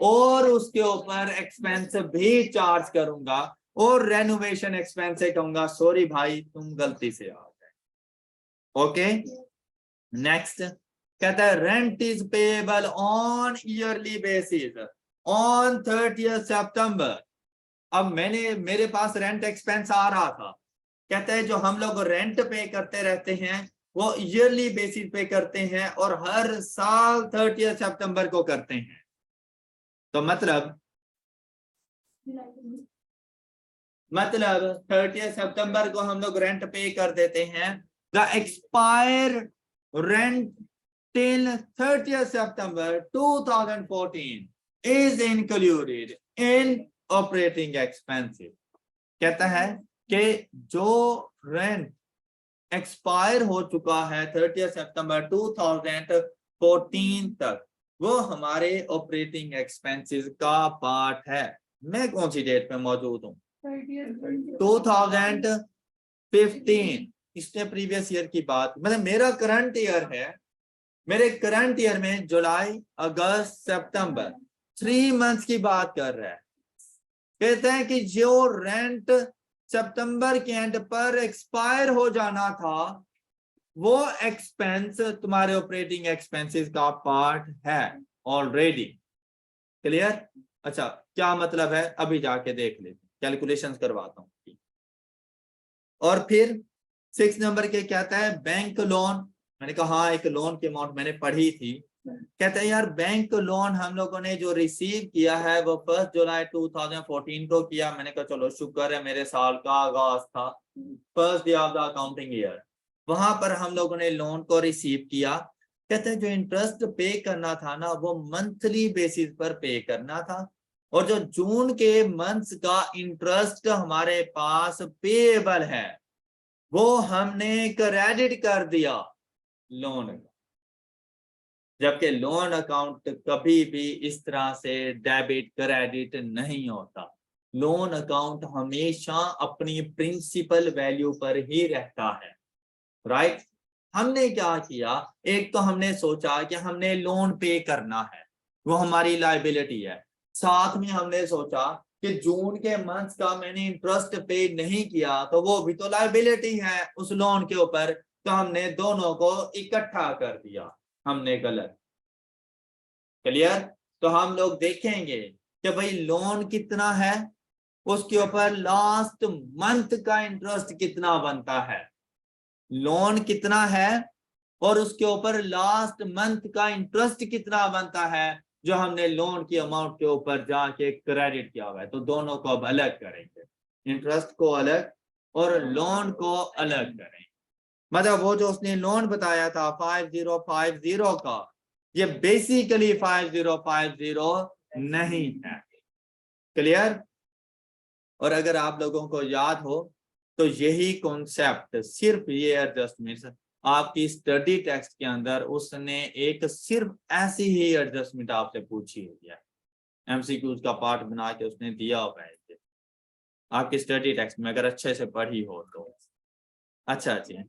और उसके ऊपर एक्सपेंस भी चार्ज करूंगा, और रेनोवेशन एक्सपेंस से कहूंगा सॉरी भाई तुम गलती से आ गए। ओके, नेक्स्ट कहता है rent is payable on yearly basis on 30 सितंबर। अब मेरे पास रेंट एक्सपेंस आ रहा था। कहता है जो हम लोग रेंट पे करते रहते हैं वो ईयरली बेसिस पे करते हैं और हर साल 30 सितंबर को करते हैं। तो मतलब 30 सितंबर को हम लोग रेंट पे कर देते हैं। The expire rent till 30 September 2014 is included in operating expenses। कहता है कि जो रेंट एक्सपायर हो चुका है 30 सितंबर 2014 तक, वो हमारे ऑपरेटिंग एक्सपेंसेस का पार्ट है। मैं कौन सी डेट पे मौजूद हूँ? 2015। इसने प्रीवियस ईयर की बात, मतलब मेरा करंट ईयर है, मेरे करंट ईयर में जुलाई अगस्त सितंबर 3 मंथ्स की बात कर रहा है। कहते हैं कि जो रेंट सितंबर के एंड पर एक्सपायर हो जाना था, वो एक्सपेंस तुम्हारे ऑपरेटिंग एक्सपेंसेस का पार्ट है ऑलरेडी। क्लियर? अच्छा, क्या मतलब है अभी जाके देख लेते, कैलकुलेशंस करवाता हूँ। और फिर 6 नंबर के कहता है बैंक लोन। मैंने कहा हाँ, एक लोन की अमाउंट मैंने पढ़ी थी। कहता है यार बैंक लोन हम लोगों ने जो रिसीव किया है वो 1 जुलाई 2014 को किया। मैंने कहा चलो शुक्र है, मेरे साल का आगाज था, first day of the accounting year, वहां पर हम लोगों ने लोन को रिसीव किया। कहते हैं जो इंटरेस्ट पे करना था ना, वो मंथली बेसिस पर पे करना था, और जो जून के मंथ्स का इंटरेस्ट हमारे पास पेएबल है वो हमने क्रेडिट कर दिया लोन का। जबकि लोन अकाउंट कभी भी इस तरह से डेबिट क्रेडिट नहीं होता। लोन अकाउंट हमेशा अपनी प्रिंसिपल वैल्यू पर ही रहता है, राइट? हमने क्या किया, एक तो हमने सोचा कि हमने लोन पे करना है, वो हमारी लायबिलिटी है। साथ में हमने सोचा कि जून के मंथ का मैंने इंटरेस्ट पे नहीं किया तो वो भी तो लायबिलिटी है उस लोन के ऊपर, तो हमने दोनों को इकट्ठा कर दिया, हमने गलत। क्लियर? तो हम लोग देखेंगे कि भाई लोन कितना है, उसके ऊपर लास्ट मंथ का इंटरेस्ट कितना बनता है। लोन कितना है और उसके ऊपर लास्ट मंथ का इंटरेस्ट कितना बनता है, जो हमने लोन की अमाउंट के ऊपर जाके क्रेडिट किया हुआ है। तो दोनों को अब अलग करेंगे, इंटरेस्ट को अलग और लोन को अलग करेंगे। मतलब वो जो उसने लोन बताया था 5050 का, ये बेसिकली 5050 नहीं है। क्लियर? और अगर आप लोगों को याद हो तो यही कॉन्सेप्ट, सिर्फ ये एडजस्टमेंट आपकी स्टडी टेक्स्ट के अंदर उसने एक सिर्फ ऐसी ही एडजस्टमेंट आपसे पूछी हुई है, एमसीक्यूज का पार्ट बना के उसने दिया हुआ है आपकी स्टडी टेक्स्ट में, अगर अच्छे से पढ़ी हो तो। अच्छा जी,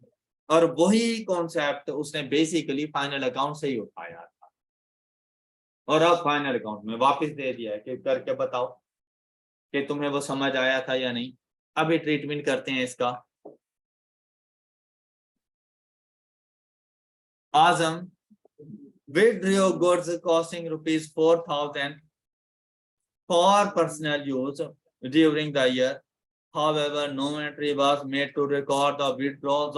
और वही कॉन्सेप्ट उसने बेसिकली फाइनल अकाउंट से ही उठाया था, और अब फाइनल अकाउंट में वापस दे दिया है कि करके बताओ कि तुम्हें वो समझ आया था या नहीं। अभी ट्रीटमेंट करते हैं इसका। आजम withdrew goods costing ₹4,000 for personal use during the year. However, no entry was made to record the withdrawals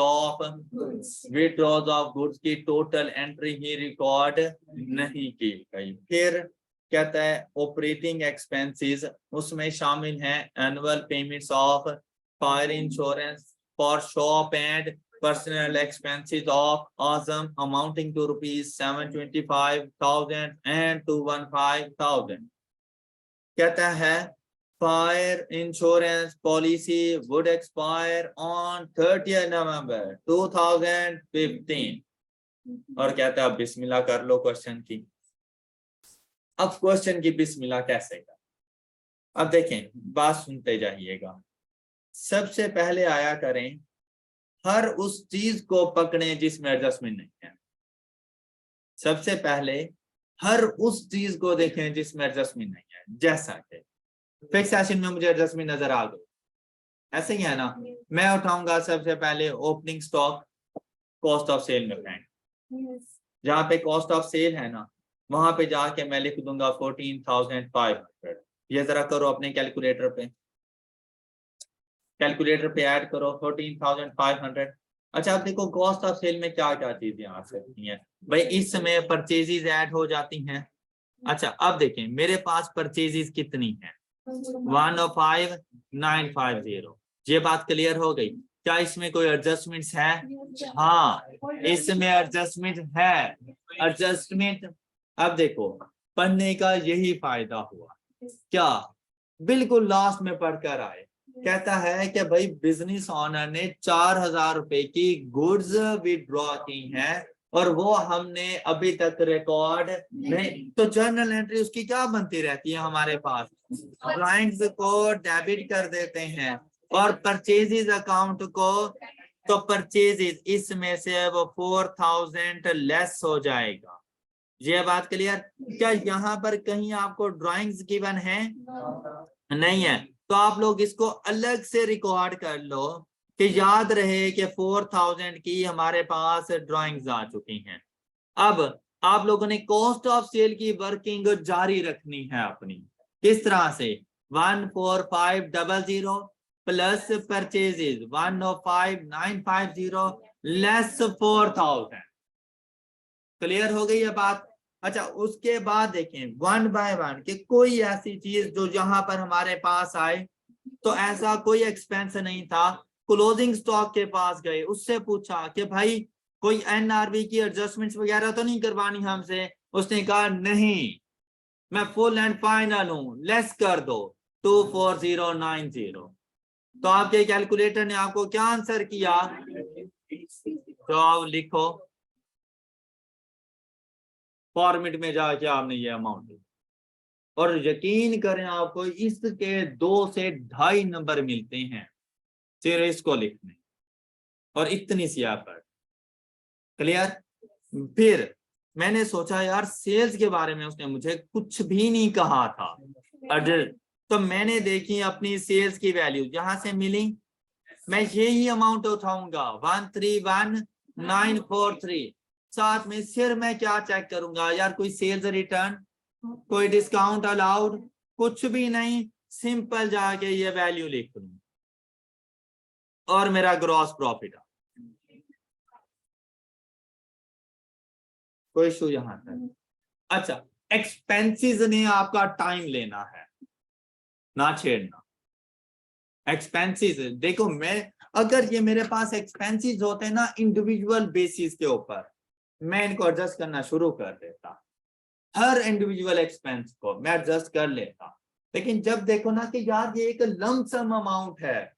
of goods की total entry ही record नहीं की गई। फिर कहता है ऑपरेटिंग एक्सपेंसेस, उसमें शामिल हैं annual payments of fire insurance for shop and personal expenses of Azam amounting to ₹725,000 and $215,000. कहता है fire insurance policy would expire on 30 November 2015। और कहता है अब बिस्मिल्लाह कर लो क्वेश्चन की। अब क्वेश्चन की बिस्मिल्लाह कैसे कर, अब देखें, बात सुनते जाइएगा। सबसे पहले आया करें हर उस चीज को पकड़े जिसमें एडजस्टमेंट नहीं है। सबसे पहले हर उस चीज को देखें जिसमें एडजस्टमेंट नहीं है। जैसा कि फिक्स एसेट में मुझे एडजस्टमेंट नजर आ गई, ऐसे ही है ना। मैं उठाऊंगा सबसे पहले opening stock cost of sale में फ्रेंड, जहां पे कॉस्ट ऑफ सेल है ना, वहां पे जाके मैं लिख दूंगा 14,500। ये जरा करो अपने कैलकुलेटर पे, कैलकुलेटर पे ऐड करो 14,500। अच्छा अब देखो कॉस्ट ऑफ सेल में क्या क्या चीजें आ सकती हैं भाई, इस समय परचेजेस ऐड हो जाती हैं। अच्छा अब देखें मेरे पास परचेजेस कितनी है 105,950। ये बात क्लियर हो गई? क्या इसमें कोई एडजस्टमेंट्स है? हाँ इसमें एडजस्टमेंट है। एडजस्टमेंट अब देखो पढ़ने का यही फायदा हुआ, क्या बिल्कुल लास्ट में पढ़कर आए कहता है कि भाई बिजनेस ऑनर ने 4,000 रुपए की गुड्स विड्रॉ की हैं और वो हमने अभी तक रिकॉर्ड नहीं, तो जर्नल एंट्री उसकी क्या बनती रहती है हमारे पास, क्लाइंट्स को डेबिट कर देते हैं और परचेजेस अकाउंट को, तो परचेजेस इसमें से वो 4,000 लेस हो जाएगा। ये बात क्लियर? क्या यहाँ पर कहीं आपको ड्राइंग्स गिवन है? नहीं है, तो आप लोग इसको अलग से रिकॉर्ड कर लो कि याद रहे कि 4,000 की हमारे पास ड्राइंग्स आ चुकी हैं। अब आप लोगों ने कॉस्ट ऑफ सेल की वर्किंग जारी रखनी है अपनी। किस तरह से? 14500 प्लस परचेजेस 105,950 लेस 4,000। क्लियर हो गई ये बात? अच्छा, उसके बाद देखें वन बाय वन कि कोई ऐसी चीज जो यहाँ पर हमारे पास आए, तो ऐसा कोई एक्सपेंस नहीं था। क्लोजिंग स्टॉक के पास गए, उससे पूछा कि भाई कोई एनआरबी की एडजस्टमेंट्स वगैरह तो नहीं करवानी हमसे? उसने कहा नहीं, मैं फुल एंड फाइनल हूं, लेस कर दो 24090। तो आपके कैलकुलेटर ने आपको क्या आंसर किया? तो आप लिखो फॉर्मेट में जाके आपने ये अमाउंट, और यकीन करें आपको इसके 2 से 2.5 नंबर मिलते हैं सिर्फ इसको लिखने, और इतनी सी एफर्ट। क्लियर? फिर मैंने सोचा यार सेल्स के बारे में उसने मुझे कुछ भी नहीं कहा था, तो मैंने देखी अपनी सेल्स की वैल्यू जहां से मिली, मैं यही अमाउंट उठाऊंगा 131,943। साथ में सिर्फ मैं क्या चेक करूंगा यार, कोई सेल्स रिटर्न, कोई डिस्काउंट अलाउड, कुछ भी नहीं, सिंपल जाके ये वैल्यू लिख लूं और मेरा ग्रॉस प्रॉफिट। कोई इशू यहां तक? अच्छा, एक्सपेंसेस ने आपका टाइम लेना है, ना छेड़ना। एक्सपेंसेस देखो, मैं अगर ये मेरे पास एक्सपेंसेस होते ना इंडिविजुअल बेसिस के ऊपर, मैं इनको एडजस्ट करना शुरू कर देता, हर इंडिविजुअल एक्सपेंस को मैं एडजस्ट कर लेता। लेकिन जब देखो ना कि यार ये एक लंप सम अमाउंट है,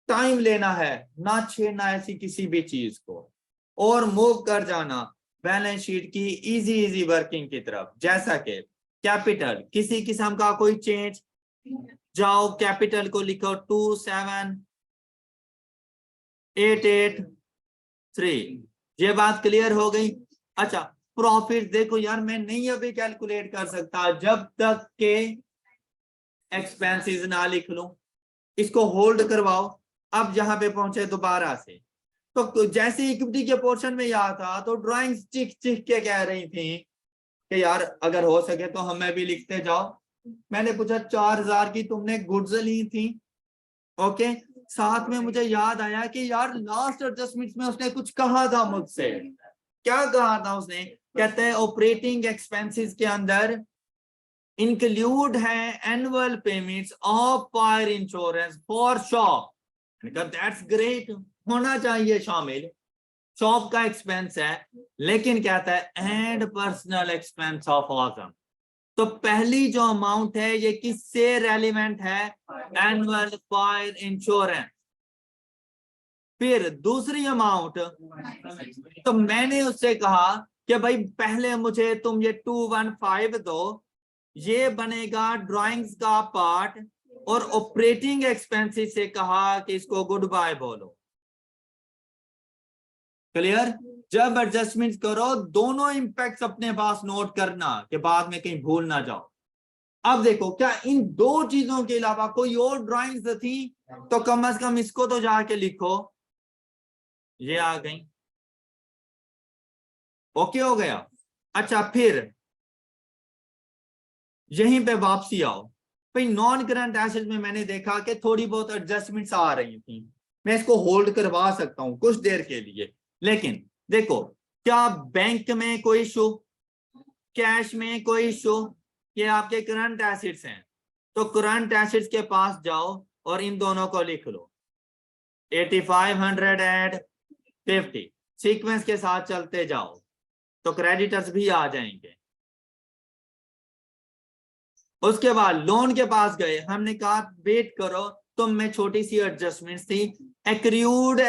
टाइम लेना है, ना छेड़ना ऐसी किसी भी चीज को, और मूव कर जाना बैलेंस शीट की इजी वर्किंग की तरफ। जैसा कि कैपिटल, किसी किस्म का कोई चेंज, जाओ कैपिटल को लिखो 27,883। ये बात क्लियर हो गई? अच्छा, प्रॉफिट देखो यार, मैं नहीं अभी कैलकुलेट कर सकता जब तक के एक्सपेंसेस ना लिख लूं, इसको होल्ड करवाओ। अब जहां पे पहुंचे दोबारा से, तो जैसे इक्विटी के पोर्शन में याद था तो ड्राइंग्स चिक चिक के कह रही थी कि यार अगर हो सके तो हमें भी लिखते जाओ। मैंने पूछा 4,000 की तुमने गुड्स ली थी, ओके, साथ में मुझे याद आया कि यार लास्ट एडजस्टमेंट में उसने कुछ कहा था मुझसे। क्या कहा था उसने? कहते हैं ऑपरेटिंग एक्सपेंसेस के अंदर इंक्लूड है annual payments of fire insurance for shop. That's great, होना चाहिए शामिल, शॉप का एक्सपेंस है, लेकिन कहता है and personal expense of awesome. तो पहली जो अमाउंट है ये किससे रेलिवेंट है? Annual fire insurance. फिर दूसरी अमाउंट, तो मैंने उससे कहा कि भाई पहले मुझे तुम ये 215 दो, ये बनेगा ड्राइंग्स का पार्ट, और ऑपरेटिंग एक्सपेंसेस से कहा कि इसको गुड बाय बोलो। क्लियर? जब एडजस्टमेंट करो दोनों इंपैक्ट्स अपने पास नोट करना कि बाद में कहीं भूल ना जाओ। अब देखो, क्या इन दो चीजों के अलावा कोई और ड्राइंग्स थी? तो कम से कम इसको तो जाके लिखो। ये आ गई, ओके हो गया। अच्छा, फिर यहीं पे वापसी आओ भाई। नॉन करंट एसेट में मैंने देखा कि थोड़ी बहुत एडजस्टमेंट्स आ रही थी, मैं इसको होल्ड करवा सकता हूं कुछ देर के लिए। लेकिन देखो, क्या बैंक में कोई इशू, कैश में कोई इशू? ये आपके करंट एसेट्स हैं, तो करंट एसेट्स के पास जाओ और इन दोनों को लिख लो 8,550 सीक्वेंस के साथ चलते जाओ, तो क्रेडिटर्स भी आ जाएंगे। उसके बाद लोन के पास गए, हमने कहा वेट करो तुम में छोटी सी एडजस्टमेंट थी। एक्रूड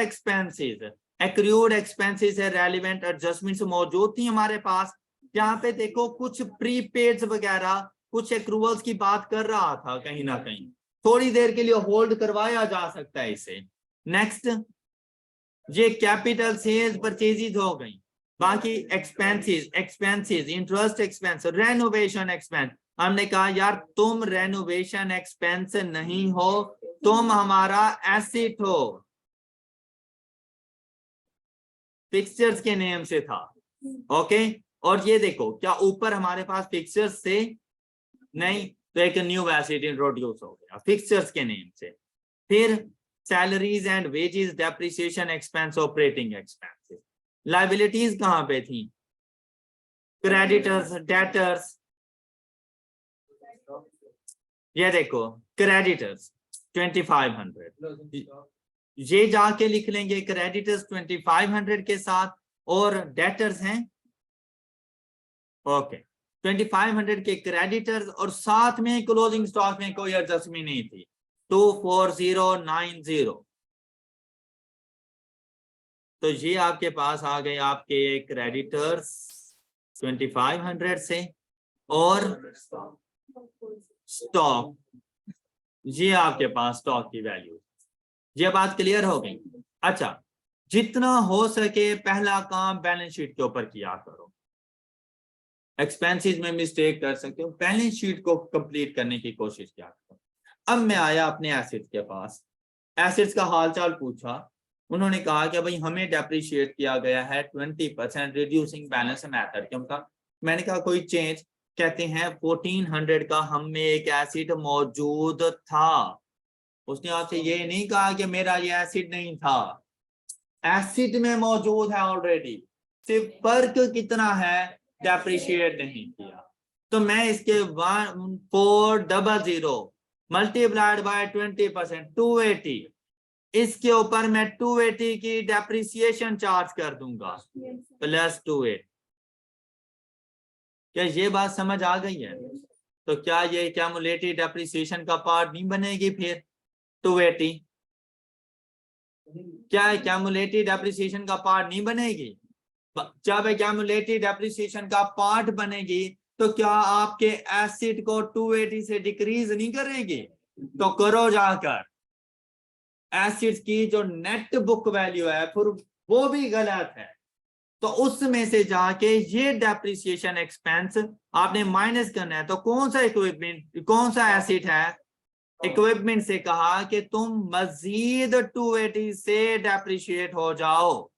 एक्सपेंसेस है, रेलिवेंट एडजस्टमेंट्स मौजूद थी हमारे पास। यहाँ पे देखो कुछ प्रीपेड वगैरह, कुछ एक्रूवल्स की बात कर रहा था कहीं ना कहीं, थोड़ी देर के लिए होल्ड करवाया जा सकता है इसे। नेक्स्ट, ये कैपिटल सेल्स परचेजेज हो गई। बाकी expenses interest expense, renovation expense, हमने कहा यार तुम रेनोवेशन एक्सपेंस नहीं हो, तुम हमारा एसेट हो, फिक्सचर्स के नेम से था। ओके, और ये देखो क्या ऊपर हमारे पास फिक्सचर्स थे? नहीं, तो एक न्यू एसेट इंट्रोड्यूस हो गया फिक्सचर्स के नेम से। फिर salaries and wages, depreciation expense, operating expenses. Liabilities कहां पे थी? क्रेडिटर्स, डेटर्स, ये देखो क्रेडिटर्स 2500, ये जाके लिख लेंगे क्रेडिटर्स 2500 के साथ, और डेटर्स हैं ओके 2500 के क्रेडिटर्स, और साथ में क्लोजिंग स्टॉक में कोई एडजस्टमेंट नहीं थी 24090। तो ये आपके पास आ गए आपके क्रेडिटर्स 2500 से, और स्टॉक, ये आपके पास स्टॉक की वैल्यू। ये बात क्लियर हो गई? अच्छा, जितना हो सके पहला काम बैलेंस शीट के ऊपर किया करो। एक्सपेंसेस में मिस्टेक कर सकते हो, बैलेंस शीट को कंप्लीट करने की कोशिश किया करो। अब मैं आया अपने एसेट्स के पास, एसेट्स का हालचाल पूछा, उन्होंने कहा कि भाई हमें डेप्रिशिएट किया गया है 20% रिड्यूसिंग बैलेंस मेथड क्यों का। मैंने कहा कोई चेंज? कहते हैं 1400 का हम में एक एसिड मौजूद था। उसने आपसे ये नहीं कहा कि मेरा ये एसिड नहीं था, एसिड में मौजूद है ऑलरेडी, सिर्फ फर्क कितना है, डेप्रिशिएट नहीं किया। तो मैं इसके 1400 मल्टीप्लाइड बाय 20% 280, इसके ऊपर मैं 280 की डेप्रिसिएशन चार्ज कर दूंगा प्लस 28। क्या ये बात समझ आ गई है? तो क्या ये क्यूमुलेटिव डेप्रिसिएशन का पार्ट नहीं बनेगी फिर 280? क्या क्यूमुलेटिव डेप्रिसिएशन का पार्ट नहीं बनेगी? जब क्यूमुलेटिव डेप्रिसिएशन का पार्ट बनेगी तो क्या आपके एसिड को 280 से डिक्रीज नहीं करेगी? तो करो जाकर, एसिड्स की जो नेट बुक वैल्यू है फिर वो भी गलत है, तो उसमें से जाके ये डेप्रिसिएशन एक्सपेंस आपने माइनस करना है। तो कौन सा इक्विपमेंट, कौन सा एसिड है? इक्विपमेंट से कहा कि तुम मजीद 280 से डेप्रिशिएट हो जाओ,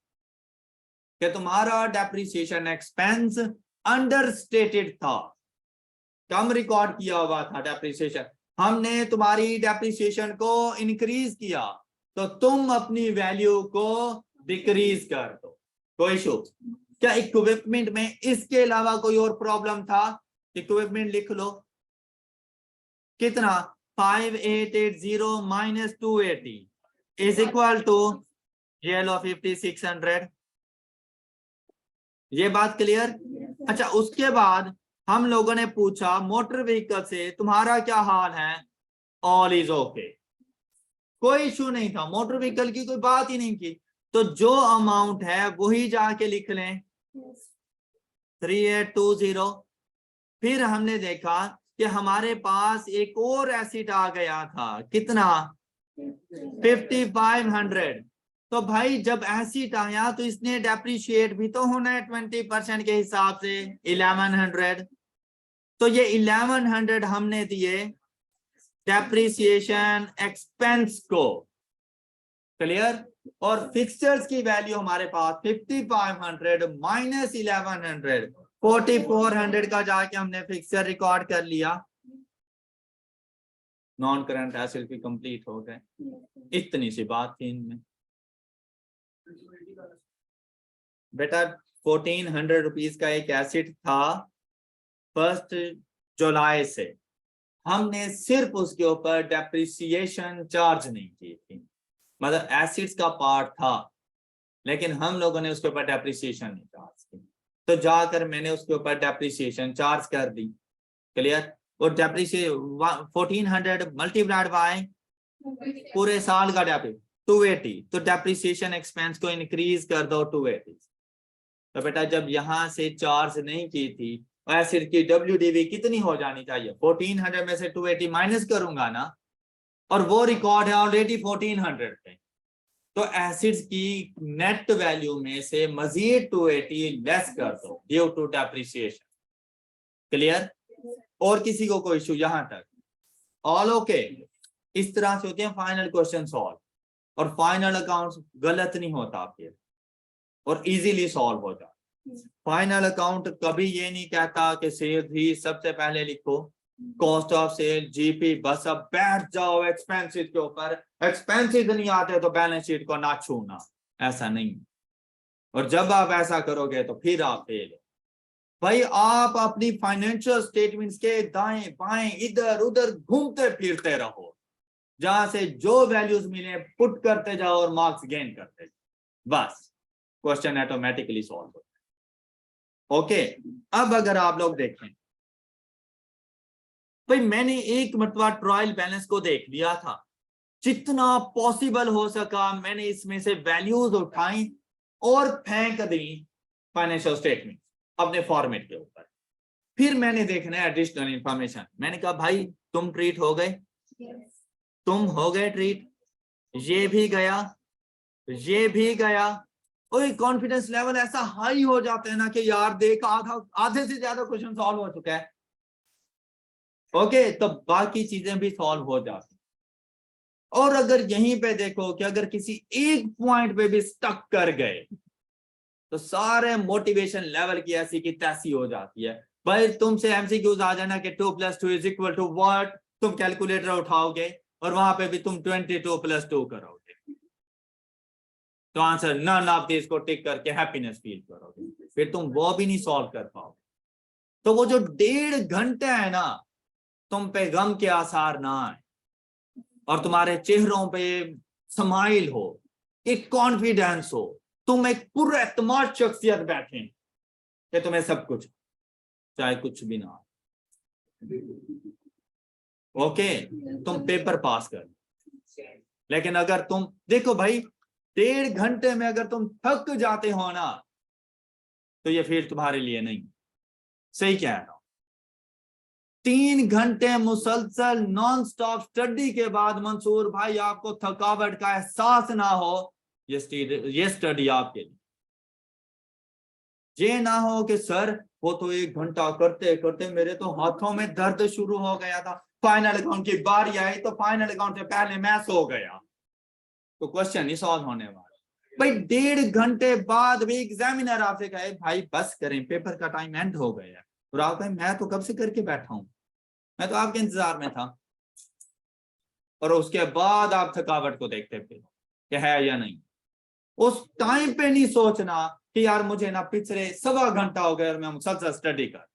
कि तुम्हारा डेप्रिसिएशन एक्सपेंस अंडरस्टेटेड था, कम रिकॉर्ड किया हुआ था डेप्रिसिएशन, हमने तुम्हारी डेप्रिसिएशन को इंक्रीज किया, तो तुम अपनी वैल्यू को डिक्रीज कर दो। कोई इशू? क्या इक्विपमेंट में इसके अलावा कोई और प्रॉब्लम था? इक्विपमेंट लिख लो, कितना 5880 माइनस 280 इज इक्वल टू ये लो 5600। ये बात क्लियर? अच्छा, उसके बाद हम लोगों ने पूछा मोटर व्हीकल से तुम्हारा क्या हाल है? ऑल इज ओके, कोई इशू नहीं था, मोटर व्हीकल की कोई बात ही नहीं की। तो जो अमाउंट है वही जाके लिख लें 3820। फिर हमने देखा कि हमारे पास एक और एसिड आ गया था, कितना 5500। तो भाई जब एसिड आया तो इसने डेप्रिशिएट भी तो होना है 20% के हिसाब से 1100। तो ये 1100 हमने दिए डेप्रिसिएशन एक्सपेंस को, क्लियर? और फिक्सचर्स की वैल्यू हमारे पास 5500 माइनस 1100 4400 का जाके हमने फिक्सचर रिकॉर्ड कर लिया। नॉन करंट एसेट भी कंप्लीट हो गए। इतनी सी बात थी इनमें बेटा। 1400 रुपीज का एक एसिड था 1 जुलाई से, हमने सिर्फ उसके ऊपर डेप्रिसिएशन चार्ज नहीं की थी, मतलब एसिड्स का पार्ट था लेकिन हम लोगों ने उसके ऊपर डेप्रिसिएशन नहीं चार्ज की, तो जाकर मैंने उसके ऊपर डेप्रिसिएशन चार्ज कर दी, क्लियर? और डेप्रिसिएशन 1400 मल्टीप्लाइड बाय पूरे साल का डेप्रिसिएशन 280, तो डेप्रिसिएशन एक्सपेंस को इंक्रीज कर दो 280। तो बेटा जब यहां से चार्ज नहीं की थी, एसिड की WDV कितनी हो जानी चाहिए? 1400 में से 280 माइनस करूंगा ना, और वो रिकॉर्ड है ऑलरेडी 1400 पे। तो एसिड्स की नेट वैल्यू में से मजीद 280 लेस कर दो ड्यू टू डेप्रिसिएशन। क्लियर? और किसी को कोई इशू यहां तक? All okay? इस तरह से होते हैं फाइनल क्वेश्चन सॉल्व, और फाइनल अकाउंट्स गलत नहीं होता फिर, और इजीली सॉल्व हो जाता। फाइनल अकाउंट कभी ये नहीं कहता कि सेल ही सबसे पहले लिखो, कॉस्ट ऑफ सेल, जीपी, बस अब बैठ जाओ एक्सपेंसिव के ऊपर, एक्सपेंसिव नहीं आते तो बैलेंस शीट को ना छूना, ऐसा नहीं। और जब आप ऐसा करोगे तो फिर आप फेल हो। भाई आप अपनी फाइनेंशियल स्टेटमेंट्स के दाएं बाएं इधर उधर घूमते फिरते रहो, जहां से जो वैल्यूज मिले पुट करते जाओ और मार्क्स गेन करते जाओ, बस क्वेश्चन ऑटोमेटिकली सॉल्व हो। ओके, अब अगर आप लोग देखें, भाई मैंने एक मरतबा ट्रायल बैलेंस को देख लिया था, जितना पॉसिबल हो सका मैंने इसमें से वैल्यूज उठाई और फेंक दी फाइनेंशियल स्टेटमेंट अपने फॉर्मेट के ऊपर। फिर मैंने देखना है एडिशनल इंफॉर्मेशन। मैंने कहा भाई तुम ट्रीट हो गए, तुम हो गए ट्रीट, ये भी गया, ये भी गया, और कॉन्फिडेंस लेवल ऐसा हाई हो जाता है ना कि यार देख आधे से ज्यादा क्वेश्चन सॉल्व हो चुका है। ओके, तो बाकी चीजें भी सॉल्व हो जाती। और अगर यहीं पे देखो कि अगर किसी एक पॉइंट पे भी स्टक कर गए तो सारे मोटिवेशन लेवल की ऐसी की तैसी हो जाती है। भाई तुमसे एमसीक्यूज आ जाना कि 2 + 2 = व्हाट, तुम कैलकुलेटर उठाओगे और वहां पे भी तुम 22 + 2 करोगे, तो आंसर नन ऑफ दिस को टिक करके हैप्पीनेस फील करोगे, फिर तुम वो भी नहीं सॉल्व कर पाओगे। तो वो जो 1.5 घंटे है ना, तुम पे गम के आसार ना आए और तुम्हारे चेहरों पे स्माइल हो, एक कॉन्फिडेंस हो, तुम एक पूरा एतमाद शख्सियत बैठे कि तुम्हें सब कुछ चाहे कुछ भी ना। ओके, तुम पेपर पास कर। लेकिन अगर तुम देखो भाई 1.5 घंटे में अगर तुम थक जाते हो ना, तो ये फिर तुम्हारे लिए नहीं। सही कह रहा हूं। 3 घंटे मुसलसल नॉन स्टॉप स्टडी के बाद मंसूर भाई आपको थकावट का एहसास ना हो, ये स्टडी आपके लिए। ये ना हो कि सर वो तो 1 घंटा करते करते मेरे तो हाथों में दर्द शुरू हो गया था, फाइनल अकाउंट की बारी आई तो फाइनल अकाउंट से पहले मैं सो गया, तो क्वेश्चन नहीं सॉल्व होने वाला। भाई 1.5 घंटे बाद भी एग्जामिनर आपसे कहे भाई बस करें, पेपर का टाइम एंड हो गया, और आप भाई मैं तो कब से करके बैठा हूं, मैं तो आपके इंतजार में था, और उसके बाद आप थकावट को देखते थे कि है या नहीं। उस टाइम पे नहीं सोचना कि यार मुझे ना पिछले 1.25 घंटा हो गया और मैं मुसलसल स्टडी कर,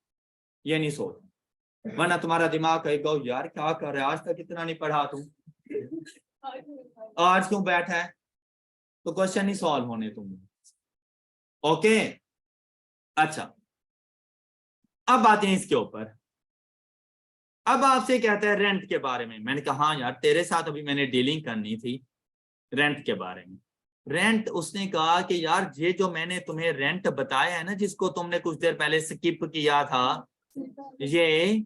ये नहीं सोचना, वरना तुम्हारा दिमाग कहेगा यार क्या कर रहा है, आज तक इतना नहीं पढ़ा तू, आज क्यों बैठा है, तो क्वेश्चन नहीं सॉल्व होने तुम। ओके, अच्छा अब आते हैं इसके ऊपर। अब आपसे कहता है रेंट के बारे में। मैंने कहा हाँ यार तेरे साथ अभी मैंने डीलिंग करनी थी रेंट के बारे में। रेंट, उसने कहा कि यार ये जो मैंने तुम्हें रेंट बताया है ना, जिसको तुमने कुछ देर पहले स्किप किया था, ये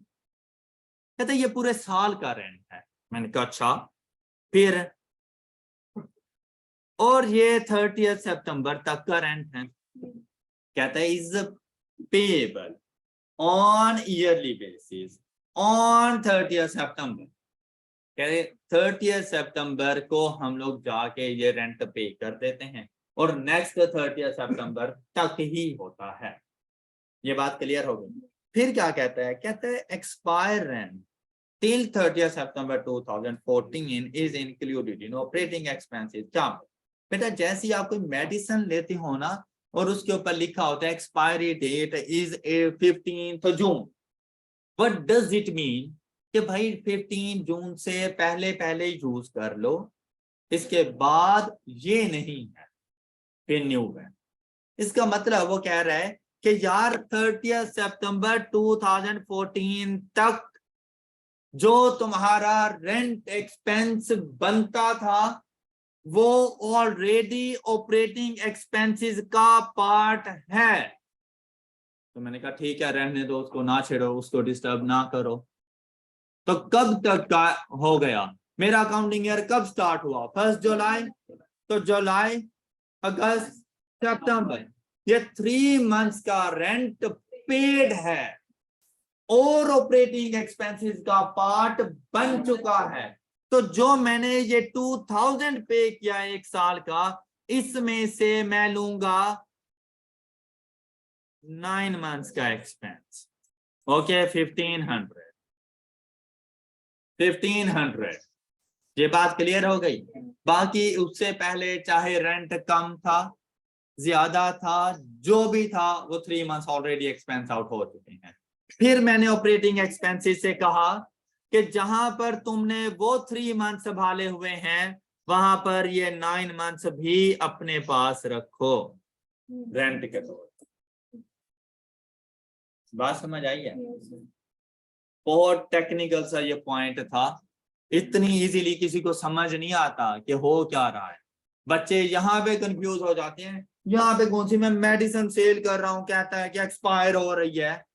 कहता ये पूरे साल का रेंट है। मैंने कहा अच्छा, फिर और ये 30 सितंबर तक का रेंट है। कहता है is payable on yearly basis on 30 सितंबर। कह 30 सितंबर को हम लोग जाके ये रेंट पे कर देते हैं और नेक्स्ट 30 सितंबर तक ही होता है। ये बात क्लियर हो गई। फिर क्या कहता है, कहता है expire rent till 30 September 2014 is included in operating expenses। क्या बेटा, जैसे ही आप कोई मेडिसिन लेते हो ना और उसके ऊपर लिखा होता है एक्सपायरी डेट इज 15 जून, व्हाट डज इट मीन कि भाई 15 जून से पहले पहले यूज कर लो, इसके बाद ये नहीं है फिर न्यू है। इसका मतलब वो कह रहा है कि यार 30 सितंबर 2014 तक जो तुम्हारा रेंट एक्सपेंस बनता था वो ऑलरेडी ऑपरेटिंग एक्सपेंसेस का पार्ट है। तो मैंने कहा ठीक है रहने दो, उसको ना छेड़ो, उसको डिस्टर्ब ना करो। तो कब तक का हो गया मेरा अकाउंटिंग ईयर? कब स्टार्ट हुआ? 1 जुलाई। तो जुलाई, अगस्त, सितंबर, ये 3 मंथ्स का रेंट पेड है और ऑपरेटिंग एक्सपेंसेस का पार्ट बन चुका है। तो जो मैंने ये 2000 पे किया 1 साल का, इसमें से मैं लूंगा 9 मंथ्स का एक्सपेंस। ओके, 1500। ये बात क्लियर हो गई? बाकी उससे पहले चाहे रेंट कम था, ज्यादा था, जो भी था, वो 3 मंथ्स ऑलरेडी एक्सपेंस आउट हो चुके हैं। फिर मैंने ऑपरेटिंग एक्सपेंसेस से कहा कि जहां पर तुमने वो 3 मंथ संभाले हुए हैं वहां पर ये 9 मंथ्स भी अपने पास रखो रेंट के तौर पर। बात समझ आई है? बहुत टेक्निकल सा ये पॉइंट था, इतनी इजीली किसी को समझ नहीं आता कि हो क्या रहा है। बच्चे यहाँ पे कंफ्यूज हो जाते हैं, यहाँ पे कौन सी मैं मेडिसिन सेल कर रहा हूँ, कहता है कि एक्सपायर हो रही है।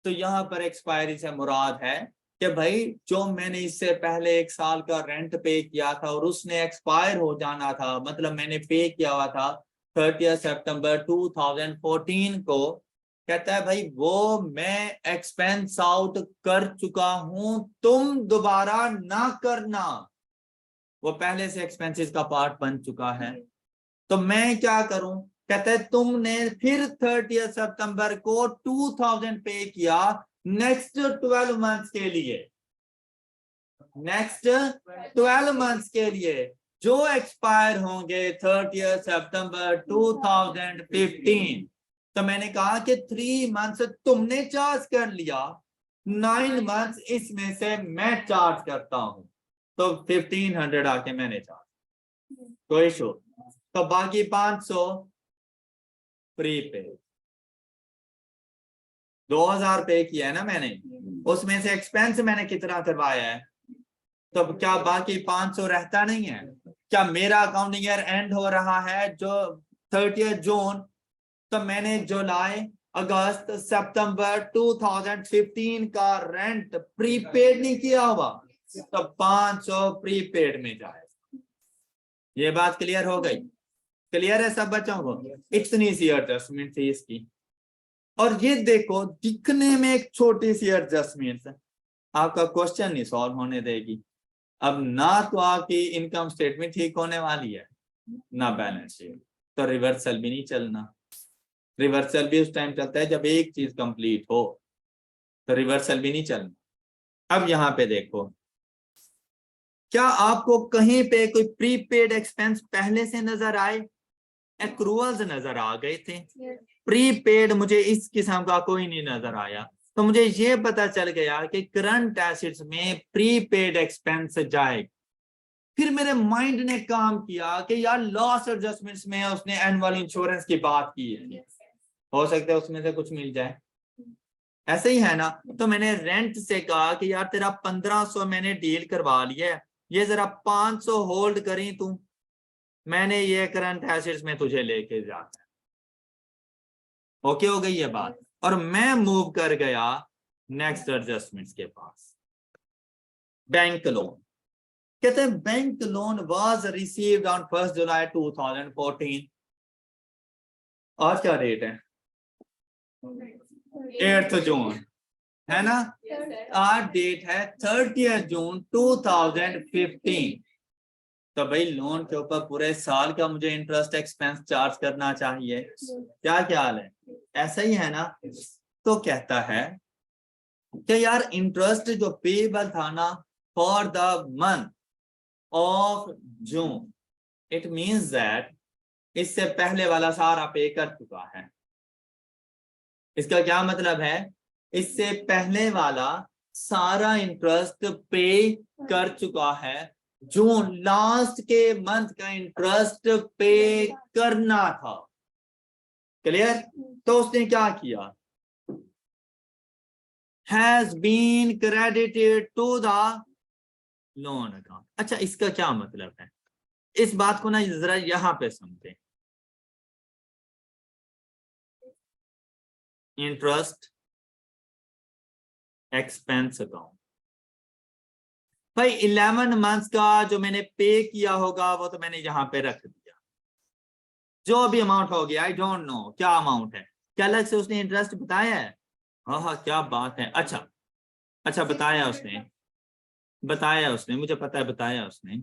तो यहाँ पर एक्सपायरी से मुराद है कि भाई जो मैंने इससे पहले 1 साल का रेंट पे किया था और उसने एक्सपायर हो जाना था, मतलब मैंने पे किया हुआ था 30 सितंबर 2014 को, कहता है भाई वो मैं एक्सपेंस आउट कर चुका हूं, तुम दोबारा ना करना, वो पहले से एक्सपेंसेस का पार्ट बन चुका है। तो मैं क्या करूं? कहता है तुमने फिर 30 सितंबर को 2000 पे किया नेक्स्ट 12 मंथ्स के लिए, नेक्स्ट 12 मंथ्स के लिए जो एक्सपायर होंगे 30 सितंबर 2015। तो मैंने कहा कि 3 मंथ्स तुमने चार्ज कर लिया, 9 मंथ्स इसमें से मैं चार्ज करता हूं, तो 1500 आके मैंने चार्ज, कोई इशू। तो बाकी 500 प्रीपेड, 2000 पे किया है ना मैंने, उसमें से एक्सपेंस मैंने कितना करवाया है, तो क्या बाकी 500 रहता नहीं है? क्या मेरा अकाउंटिंग ईयर एंड हो रहा है जो 30 जून, तो मैंने जुलाई, अगस्त, सितंबर 2015 का रेंट प्रीपेड नहीं किया हुआ, तो 500 प्रीपेड में जाए। ये बात क्लियर हो गई? क्लियर है सब बच्चों को? इतनी सी एडजस्टमेंट थी इसकी। और ये देखो दिखने में एक छोटी सी एडजस्टमेंट है, आपका क्वेश्चन नहीं सॉल्व होने देगी। अब ना तो आपकी इनकम स्टेटमेंट ठीक होने वाली है, ना बैलेंस शीट, तो रिवर्सल भी नहीं चलना। रिवर्सल भी उस टाइम चलता है जब एक चीज कंप्लीट हो, तो रिवर्सल भी नहीं चलना। अब यहाँ पे देखो, क्या आपको कहीं पे कोई प्रीपेड एक्सपेंस पहले से नजर आए? एक्रूअल्स नजर आ गए थे, प्रीपेड मुझे इस किस्म का कोई नहीं नजर आया। तो मुझे ये पता चल गया कि करंट एसेट्स में प्रीपेड एक्सपेंस जाएगा। फिर मेरे माइंड ने काम किया कि यार लॉस एडजस्टमेंट्स में उसने एनुअल इंश्योरेंस की बात की है, हो सकता है उसमें से कुछ मिल जाए, ऐसे ही है ना। तो मैंने रेंट से कहा कि यार तेरा 1500 मैंने डील करवा लिया है, ये जरा 500 होल्ड करी तू, मैंने ये करंट एसेट्स में तुझे लेके जाना है। ओके हो गई ये बात? और मैं मूव कर गया नेक्स्ट एडजस्टमेंट्स के पास। बैंक लोन, कहते हैं bank loan was received on 1 जुलाई 2014। आज क्या डेट है? 8 जून है ना? आज डेट है 30 जून 2015। तो भाई लोन के ऊपर पूरे साल का मुझे इंटरेस्ट एक्सपेंस चार्ज करना चाहिए, क्या ख्याल है? ऐसा ही है ना? तो कहता है कि यार इंटरेस्ट जो पेबल था ना for the month of June, it means that इससे पहले वाला सारा पे कर चुका है। इसका क्या मतलब है? इससे पहले वाला सारा इंटरेस्ट पे कर चुका है, जून लास्ट के मंथ का इंटरेस्ट पे करना था। क्लियर? तो उसने क्या किया, has been credited to the loan account। अच्छा, इसका क्या मतलब है? इस बात को ना जरा यहां पे समझें। इंटरेस्ट एक्सपेंस अकाउंट, भाई 11 मंथ्स का जो मैंने पे किया होगा वो तो मैंने यहाँ पे रख दिया, जो भी अमाउंट हो गया, आई डोंट नो क्या अमाउंट है, क्या अलग से उसने इंटरेस्ट बताया है? हाँ, क्या बात है। अच्छा बताया उसने, मुझे पता है बताया उसने।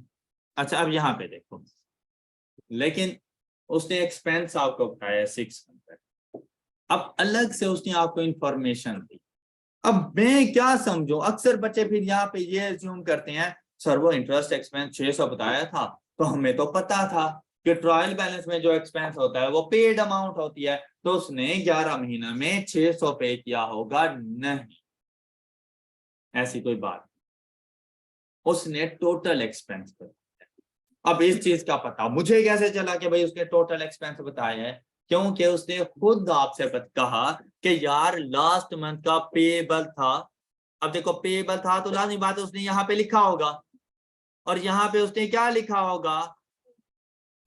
अच्छा, अब यहाँ पे देखो, लेकिन उसने एक्सपेंस आपको बताया 600, अब अलग से उसने आपको इंफॉर्मेशन दी। अब मैं क्या समझूं, अक्सर बच्चे फिर यहाँ पे ये अज्यूम करते हैं, सर वो इंटरेस्ट एक्सपेंस 600 बताया था तो हमें तो पता था कि ट्रायल बैलेंस में जो एक्सपेंस होता है वो पेड अमाउंट होती है, तो उसने 11 महीना में 600 पे किया होगा। नहीं, ऐसी कोई बात, उसने टोटल एक्सपेंस बताया। अब इस चीज का पता मुझे कैसे चला कि भाई उसने टोटल एक्सपेंस बताया है? क्योंकि उसने खुद आपसे कहा कि यार लास्ट मंथ का पेबल था। अब देखो, पेबल था तो लाजमी बात है उसने यहाँ पे लिखा होगा, और यहाँ पे उसने क्या लिखा होगा?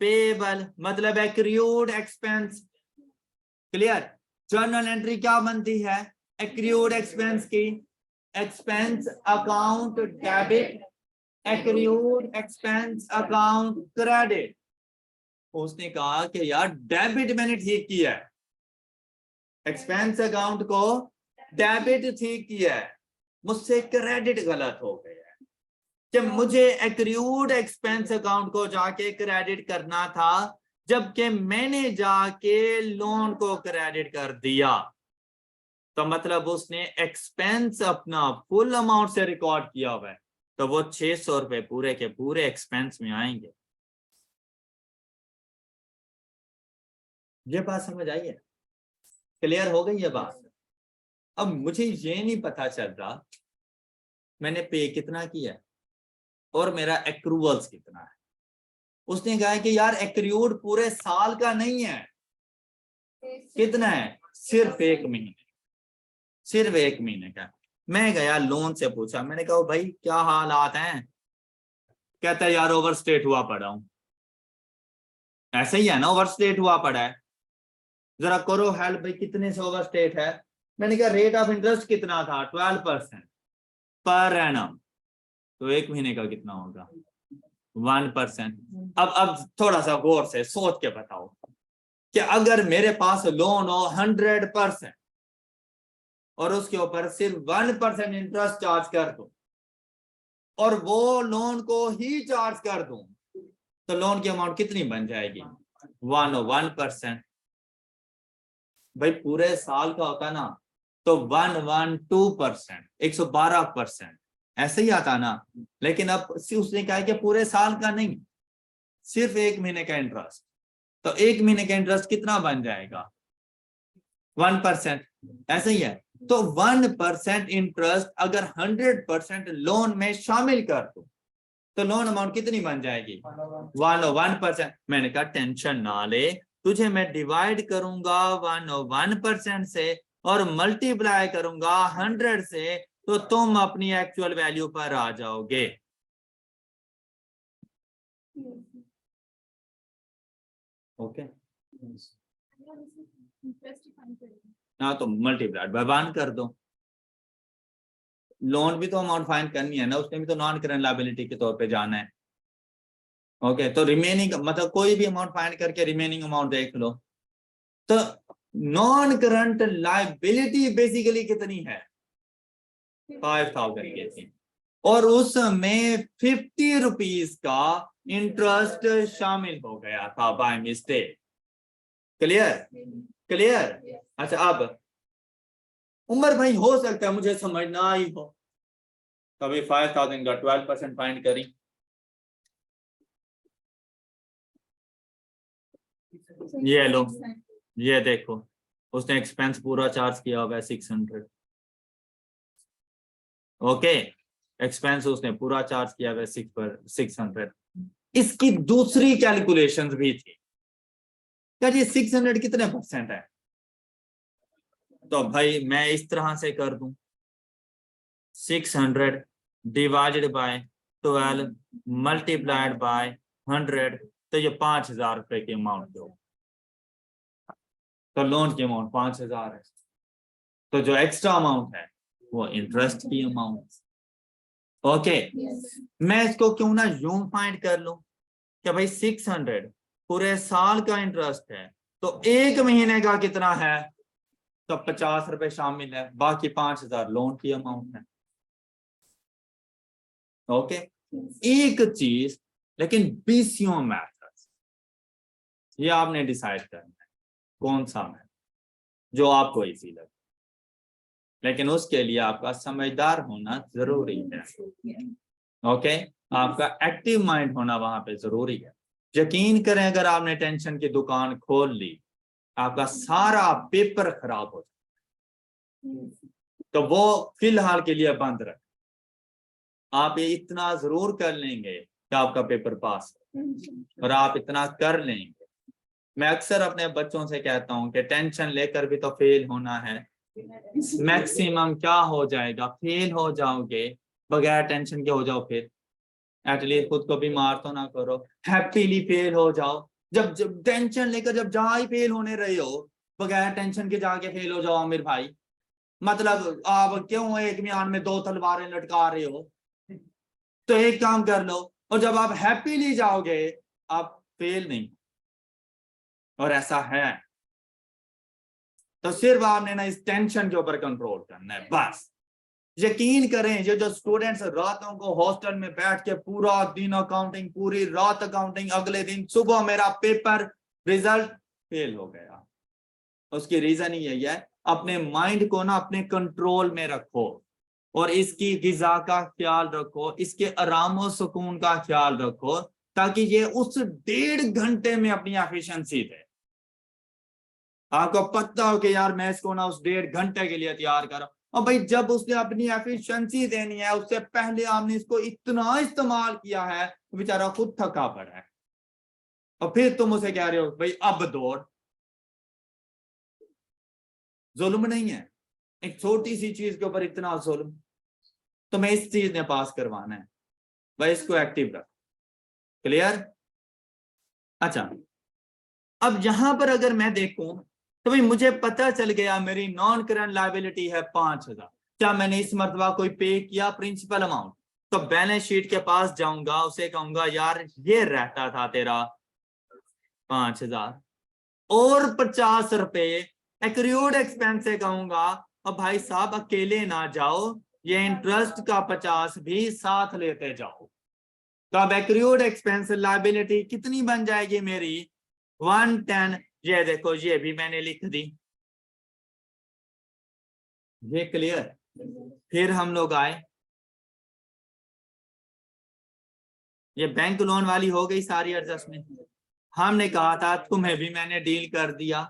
पेबल, मतलब accrued expense. Clear? Journal entry क्या बनती है एक्रूड एक्सपेंस की? Expense account debit, accrued expense account credit. उसने कहा कि यार डेबिट मैंने ठीक किया है, एक्सपेंस अकाउंट को डेबिट ठीक किया है, मुझसे क्रेडिट गलत हो गया है कि मुझे एक्रूड एक्सपेंस अकाउंट को जाके क्रेडिट करना था, जबकि मैंने जाके लोन को क्रेडिट कर दिया। तो मतलब उसने एक्सपेंस अपना फुल अमाउंट से रिकॉर्ड किया हुआ है, तो वो 600 रुपए पूरे के पूरे एक्सपेंस में आएंगे। ये बात समझ आई है? क्लियर हो गई ये बात? अब मुझे ये नहीं पता चल रहा मैंने पे कितना किया और मेरा एक्रूवल्स कितना है। उसने कहा कि यार एक्रूड पूरे साल का नहीं है, कितना है? सिर्फ 1 महीने, सिर्फ 1 महीने का। मैं गया लोन से पूछा, मैंने कहा भाई क्या हालात हैं? कहता है यार ओवर स्टेट हुआ पड़ा हूं। ऐसे ही है ना, ओवर स्टेट हुआ पड़ा है, जरा करो हेल्प भाई, कितने से ओवर स्टेट है? मैंने कहा रेट ऑफ इंटरेस्ट कितना था? 12% पर एनम, तो 1 महीने का कितना होगा? 1%। अब थोड़ा सा गौर से सोच के बताओ कि अगर मेरे पास लोन हो 100% और उसके ऊपर सिर्फ 1% इंटरेस्ट चार्ज कर दूं और वो लोन को ही चार्ज कर दूं, तो लोन की अमाउंट कितनी बन जाएगी? 101%। भाई पूरे साल का होता ना तो 112%, 112% ऐसे ही आता ना। लेकिन अब उसने कहा कि पूरे साल का नहीं, सिर्फ 1 महीने का इंटरेस्ट, तो 1 महीने का इंटरेस्ट कितना बन जाएगा? 1%। ऐसे ही है, तो 1% इंटरेस्ट अगर 100% लोन में शामिल कर दो तो लोन अमाउंट कितनी बन जाएगी? 101%। मैंने कहा टेंशन ना ले, तुझे मैं डिवाइड करूंगा 101% से और मल्टीप्लाई करूंगा 100 से, तो तुम अपनी एक्चुअल वैल्यू पर आ जाओगे। ओके, हाँ, तो मल्टीप्लाई बाय 1 कर दो। लोन भी तो अमाउंट फाइंड करनी है ना, उसमें भी तो नॉन करंट लायबिलिटी के तौर पे जाना है। ओके, तो रिमेनिंग मतलब कोई भी अमाउंट फाइंड करके रिमेनिंग अमाउंट देख लो। तो नॉन करंट लायबिलिटी बेसिकली कितनी है? 5000 की थी, और उसमें 50 रुपीज का इंटरेस्ट शामिल हो गया था बाय मिस्टेक। क्लियर? अच्छा, अब उमर भाई हो सकता है मुझे समझना ही हो, कभी 5000 का 12% फाइंड करी। ये लो, ये देखो, उसने एक्सपेंस पूरा चार्ज किया हुआ है 600। ओके, एक्सपेंस उसने पूरा चार्ज किया हुआ है 600। इसकी दूसरी कैलकुलेशंस भी थी, क्या ये 600 कितने % है? तो भाई मैं इस तरह से कर दूं, 600 डिवाइडेड बाय 12 मल्टीप्लाइड बाय 100, तो ये 5,000 रुपए की अमाउंट दो। तो लोन की अमाउंट 5,000 है, तो जो एक्स्ट्रा अमाउंट है वो इंटरेस्ट की अमाउंट। ओके, मैं इसको क्यों ना यूं फाइंड कर लूं कि भाई 600 पूरे साल का इंटरेस्ट है, तो एक महीने का कितना है, तो 50 रुपए शामिल है, बाकी 5,000 लोन की अमाउंट है। ओके, एक चीज, लेकिन बीसियों मैथड्स, ये आपने डिसाइड करना है कौन सा मैथड जो आपको इजी लगे, लेकिन उसके लिए आपका समझदार होना जरूरी है। ओके, आपका एक्टिव माइंड होना वहां पे जरूरी है। यकीन करें, अगर आपने टेंशन की दुकान खोल ली, आपका सारा पेपर खराब हो जाए, तो वो फिलहाल के लिए बंद रखें। आप ये इतना जरूर कर लेंगे कि आपका पेपर पास है, और आप इतना कर लेंगे। मैं अक्सर अपने बच्चों से कहता हूं कि टेंशन लेकर भी तो फेल होना है। मैक्सिमम क्या हो जाएगा, फेल हो जाओगे, बगैर टेंशन के हो जाओ, फिर एटलीस्ट खुद को बीमार तो ना करो, हैप्पीली फेल हो जाओ। जब टेंशन लेकर जब जहां ही फेल होने रहे हो, बगैर टेंशन के जाके फेल हो जाओ आमिर भाई, मतलब आप क्यों एक म्यान में 2 तलवारें लटका रहे हो? तो एक काम कर लो, और जब आप हैप्पीली जाओगे आप फेल नहीं, और ऐसा है। तो सिर्फ आपने ना इस टेंशन के ऊपर कंट्रोल करना है बस। यकीन करें, ये जो स्टूडेंट्स रातों को हॉस्टल में बैठ के पूरा दिन अकाउंटिंग, पूरी रात अकाउंटिंग, अगले दिन सुबह मेरा पेपर, रिजल्ट फेल हो गया, उसकी रीजन ही यही है, अपने माइंड को ना अपने कंट्रोल में रखो, और इसकी गिजा का ख्याल रखो, इसके आराम और सुकून का ख्याल रखो, ताकि ये उस 1.5 घंटे में अपनी एफिशिएंसी दे। आपको पता हो कि यार मैं इसको ना उस 1.5 घंटे के लिए तैयार कर रहा हूं, और भाई जब उसने अपनी एफिशिएंसी देनी है, उससे पहले आपने इसको इतना इस्तेमाल किया है, तो बेचारा खुद थका पड़ा है, और फिर तुम उसे कह रहे हो भाई अब दौड़। जुल्म नहीं है, एक छोटी सी चीज के ऊपर इतना जुल्म। तो मैं इस चीज ने पास करवाना है भाई, इसको एक्टिव रख। क्लियर? अच्छा, अब यहां पर अगर मैं देखूं, तो भाई मुझे पता चल गया मेरी नॉन करंट लायबिलिटी है 5,000। क्या मैंने इस मर्तबा कोई पे किया प्रिंसिपल अमाउंट? तो बैलेंस शीट के पास जाऊंगा, उसे कहूंगा यार ये रहता था तेरा 5,000, और 50 रुपए एक्रूड एक्सपेंस से कहूंगा, और भाई साहब अकेले ना जाओ, ये इंटरेस्ट का 50 भी साथ लेते जाओ। तो अब एक्रूड एक्सपेंस लायबिलिटी कितनी बन जाएगी मेरी? 110। ये देखो, ये भी मैंने लिख दी, ये क्लियर। फिर हम लोग आए, ये बैंक लोन वाली हो गई सारी एडजस्टमेंट। हमने कहा था तुम्हें भी मैंने डील कर दिया।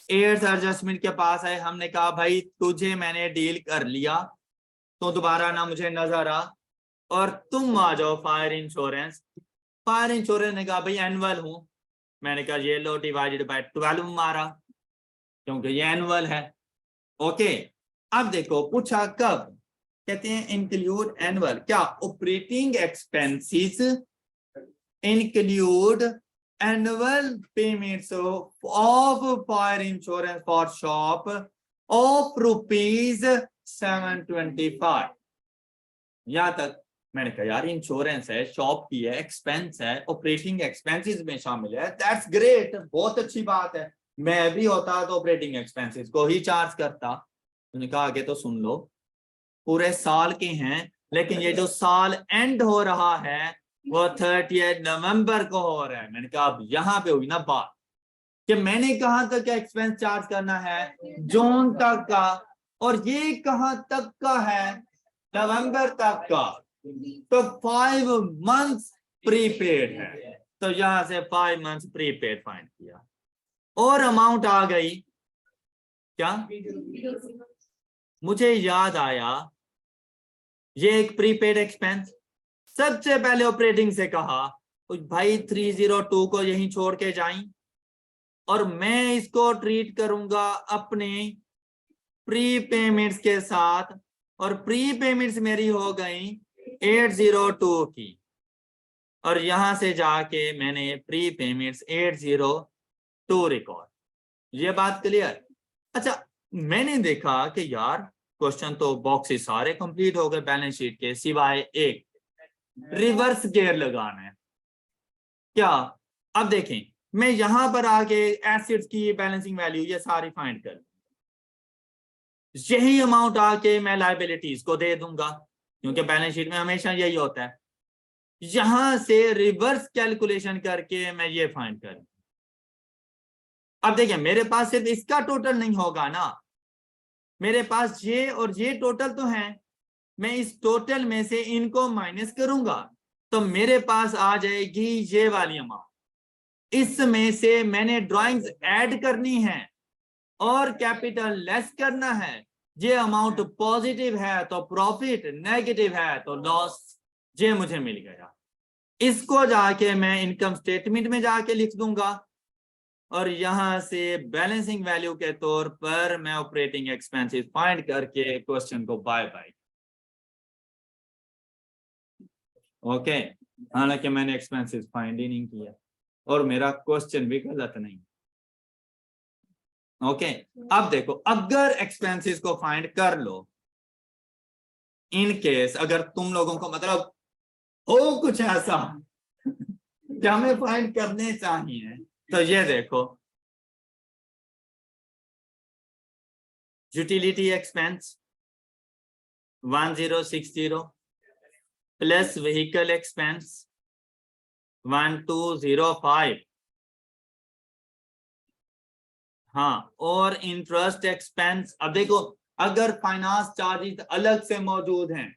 8th एडजस्टमेंट के पास आए, हमने कहा भाई तुझे मैंने डील कर लिया, तो दोबारा ना मुझे नजर आ, और तुम आ जाओ फायर इंश्योरेंस। फायर इंश्योरेंस ने कहा भाई एनुअल हूं, मैंने कहा ये लो डिवाइडेड बाय 12 मारा, क्योंकि ये एनुअल है। ओके, अब देखो पूछा कब, कहते हैं इंक्लूड एनुअल। क्या operating expenses include annual payments of fire insurance for shop of ₹725। यहां तक मैंने कहा यार इंश्योरेंस है, शॉप की है, एक्सपेंस है, ऑपरेटिंग एक्सपेंसेस में शामिल है, दैट्स ग्रेट, बहुत अच्छी बात है। मैं भी होता तो ऑपरेटिंग एक्सपेंसेस को ही चार्ज करता। उन्होंने कहा आगे तो सुन लो, पूरे साल के हैं, लेकिन ये जो साल एंड हो रहा है वो 30 नवंबर को हो रहा है। मैंने कहा अब यहाँ पे हुई ना बात कि मैंने कहां तक का एक्सपेंस चार्ज करना है, जून तक का, और ये कहां तक का है, नवंबर तक का। तो 5 मंथ्स प्रीपेड है, तो यहां से 5 मंथ्स प्रीपेड फाइंड किया, और अमाउंट आ गई क्या, मुझे याद आया ये एक प्रीपेड एक्सपेंस। सबसे पहले ऑपरेटिंग से कहा भाई 302 को यहीं छोड़ के जाएं, और मैं इसको ट्रीट करूंगा अपने प्री पेमेंट्स के साथ, और प्री पेमेंट्स मेरी हो गई 802 की, और यहां से जाके मैंने प्री पेमेंट्स 802 रिकॉर्ड। ये बात क्लियर? अच्छा, मैंने देखा कि यार क्वेश्चन तो बॉक्सेस सारे कंप्लीट हो गए बैलेंस शीट के, सिवाय एक, रिवर्स गियर लगाना है। क्या? अब देखें, मैं यहां पर आके एसेट्स की बैलेंसिंग वैल्यू ये सारी फाइंड कर, यही अमाउंट आके मैं लायबिलिटीज को दे दूंगा, क्योंकि बैलेंस शीट में हमेशा यही होता है। यहां से रिवर्स कैलकुलेशन करके मैं ये फाइंड कर, अब देखिए मेरे पास सिर्फ इसका टोटल नहीं होगा ना, मेरे पास ये और ये टोटल तो है, मैं इस टोटल में से इनको माइनस करूंगा तो मेरे पास आ जाएगी ये वाली अमाउंट। इसमें से मैंने ड्राइंग्स ऐड करनी है और कैपिटल लेस करना है। ये अमाउंट पॉजिटिव है तो प्रॉफिट, नेगेटिव है तो लॉस। ये मुझे मिल गया, इसको जाके मैं इनकम स्टेटमेंट में जाके लिख दूंगा, और यहां से बैलेंसिंग वैल्यू के तौर पर मैं ऑपरेटिंग एक्सपेंसेस फाइंड करके क्वेश्चन को बाय बाय। ओके, हालांकि मैंने एक्सपेंसेस फाइंड ही नहीं किया और मेरा क्वेश्चन भी गलत नहीं। ओके, अब देखो, अगर एक्सपेंसेस को फाइंड कर लो, इन केस अगर तुम लोगों को मतलब हो कुछ ऐसा कि हमें फाइंड करने चाहिए, तो ये देखो, utility expense 1060 plus vehicle expense 1205, हाँ, और इंटरेस्ट एक्सपेंस। अब देखो, अगर फाइनेंस चार्जेस अलग से मौजूद हैं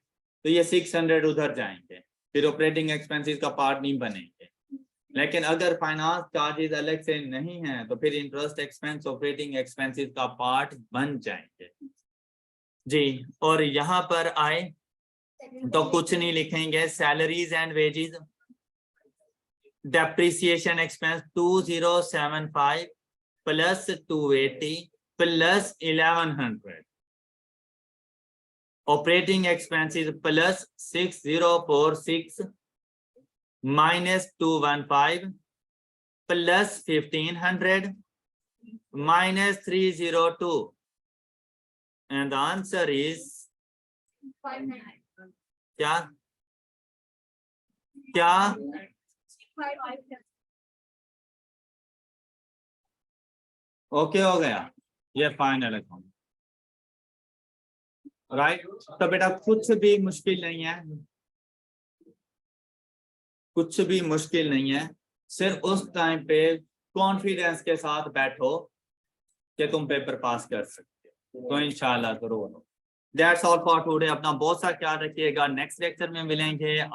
तो ये 600 उधर जाएंगे, फिर ऑपरेटिंग एक्सपेंसेस का पार्ट नहीं बनेंगे। लेकिन अगर फाइनेंस चार्जेस अलग से नहीं हैं तो फिर इंटरेस्ट एक्सपेंस ऑपरेटिंग एक्सपेंसेस का पार्ट बन जाएंगे जी। और यहाँ पर आए तो कुछ नहीं लिखेंगे, salaries and wages, depreciation expense 2075 plus 280 plus 1100, operating expenses plus 6046 minus 215 plus 1500 minus 302, and the answer is 599. क्या क्या? ओके हो गया, ये फाइनल अकाउंट, राइट। तो बेटा कुछ भी मुश्किल नहीं है, कुछ भी मुश्किल नहीं है, सिर्फ उस टाइम पे कॉन्फिडेंस के साथ बैठो कि तुम पेपर पास कर सकते हो, तो इंशाल्लाह जरूर। That's all for today. अपना बहुत सा ख्याल रखिएगा, नेक्स्ट लेक्चर में मिलेंगे।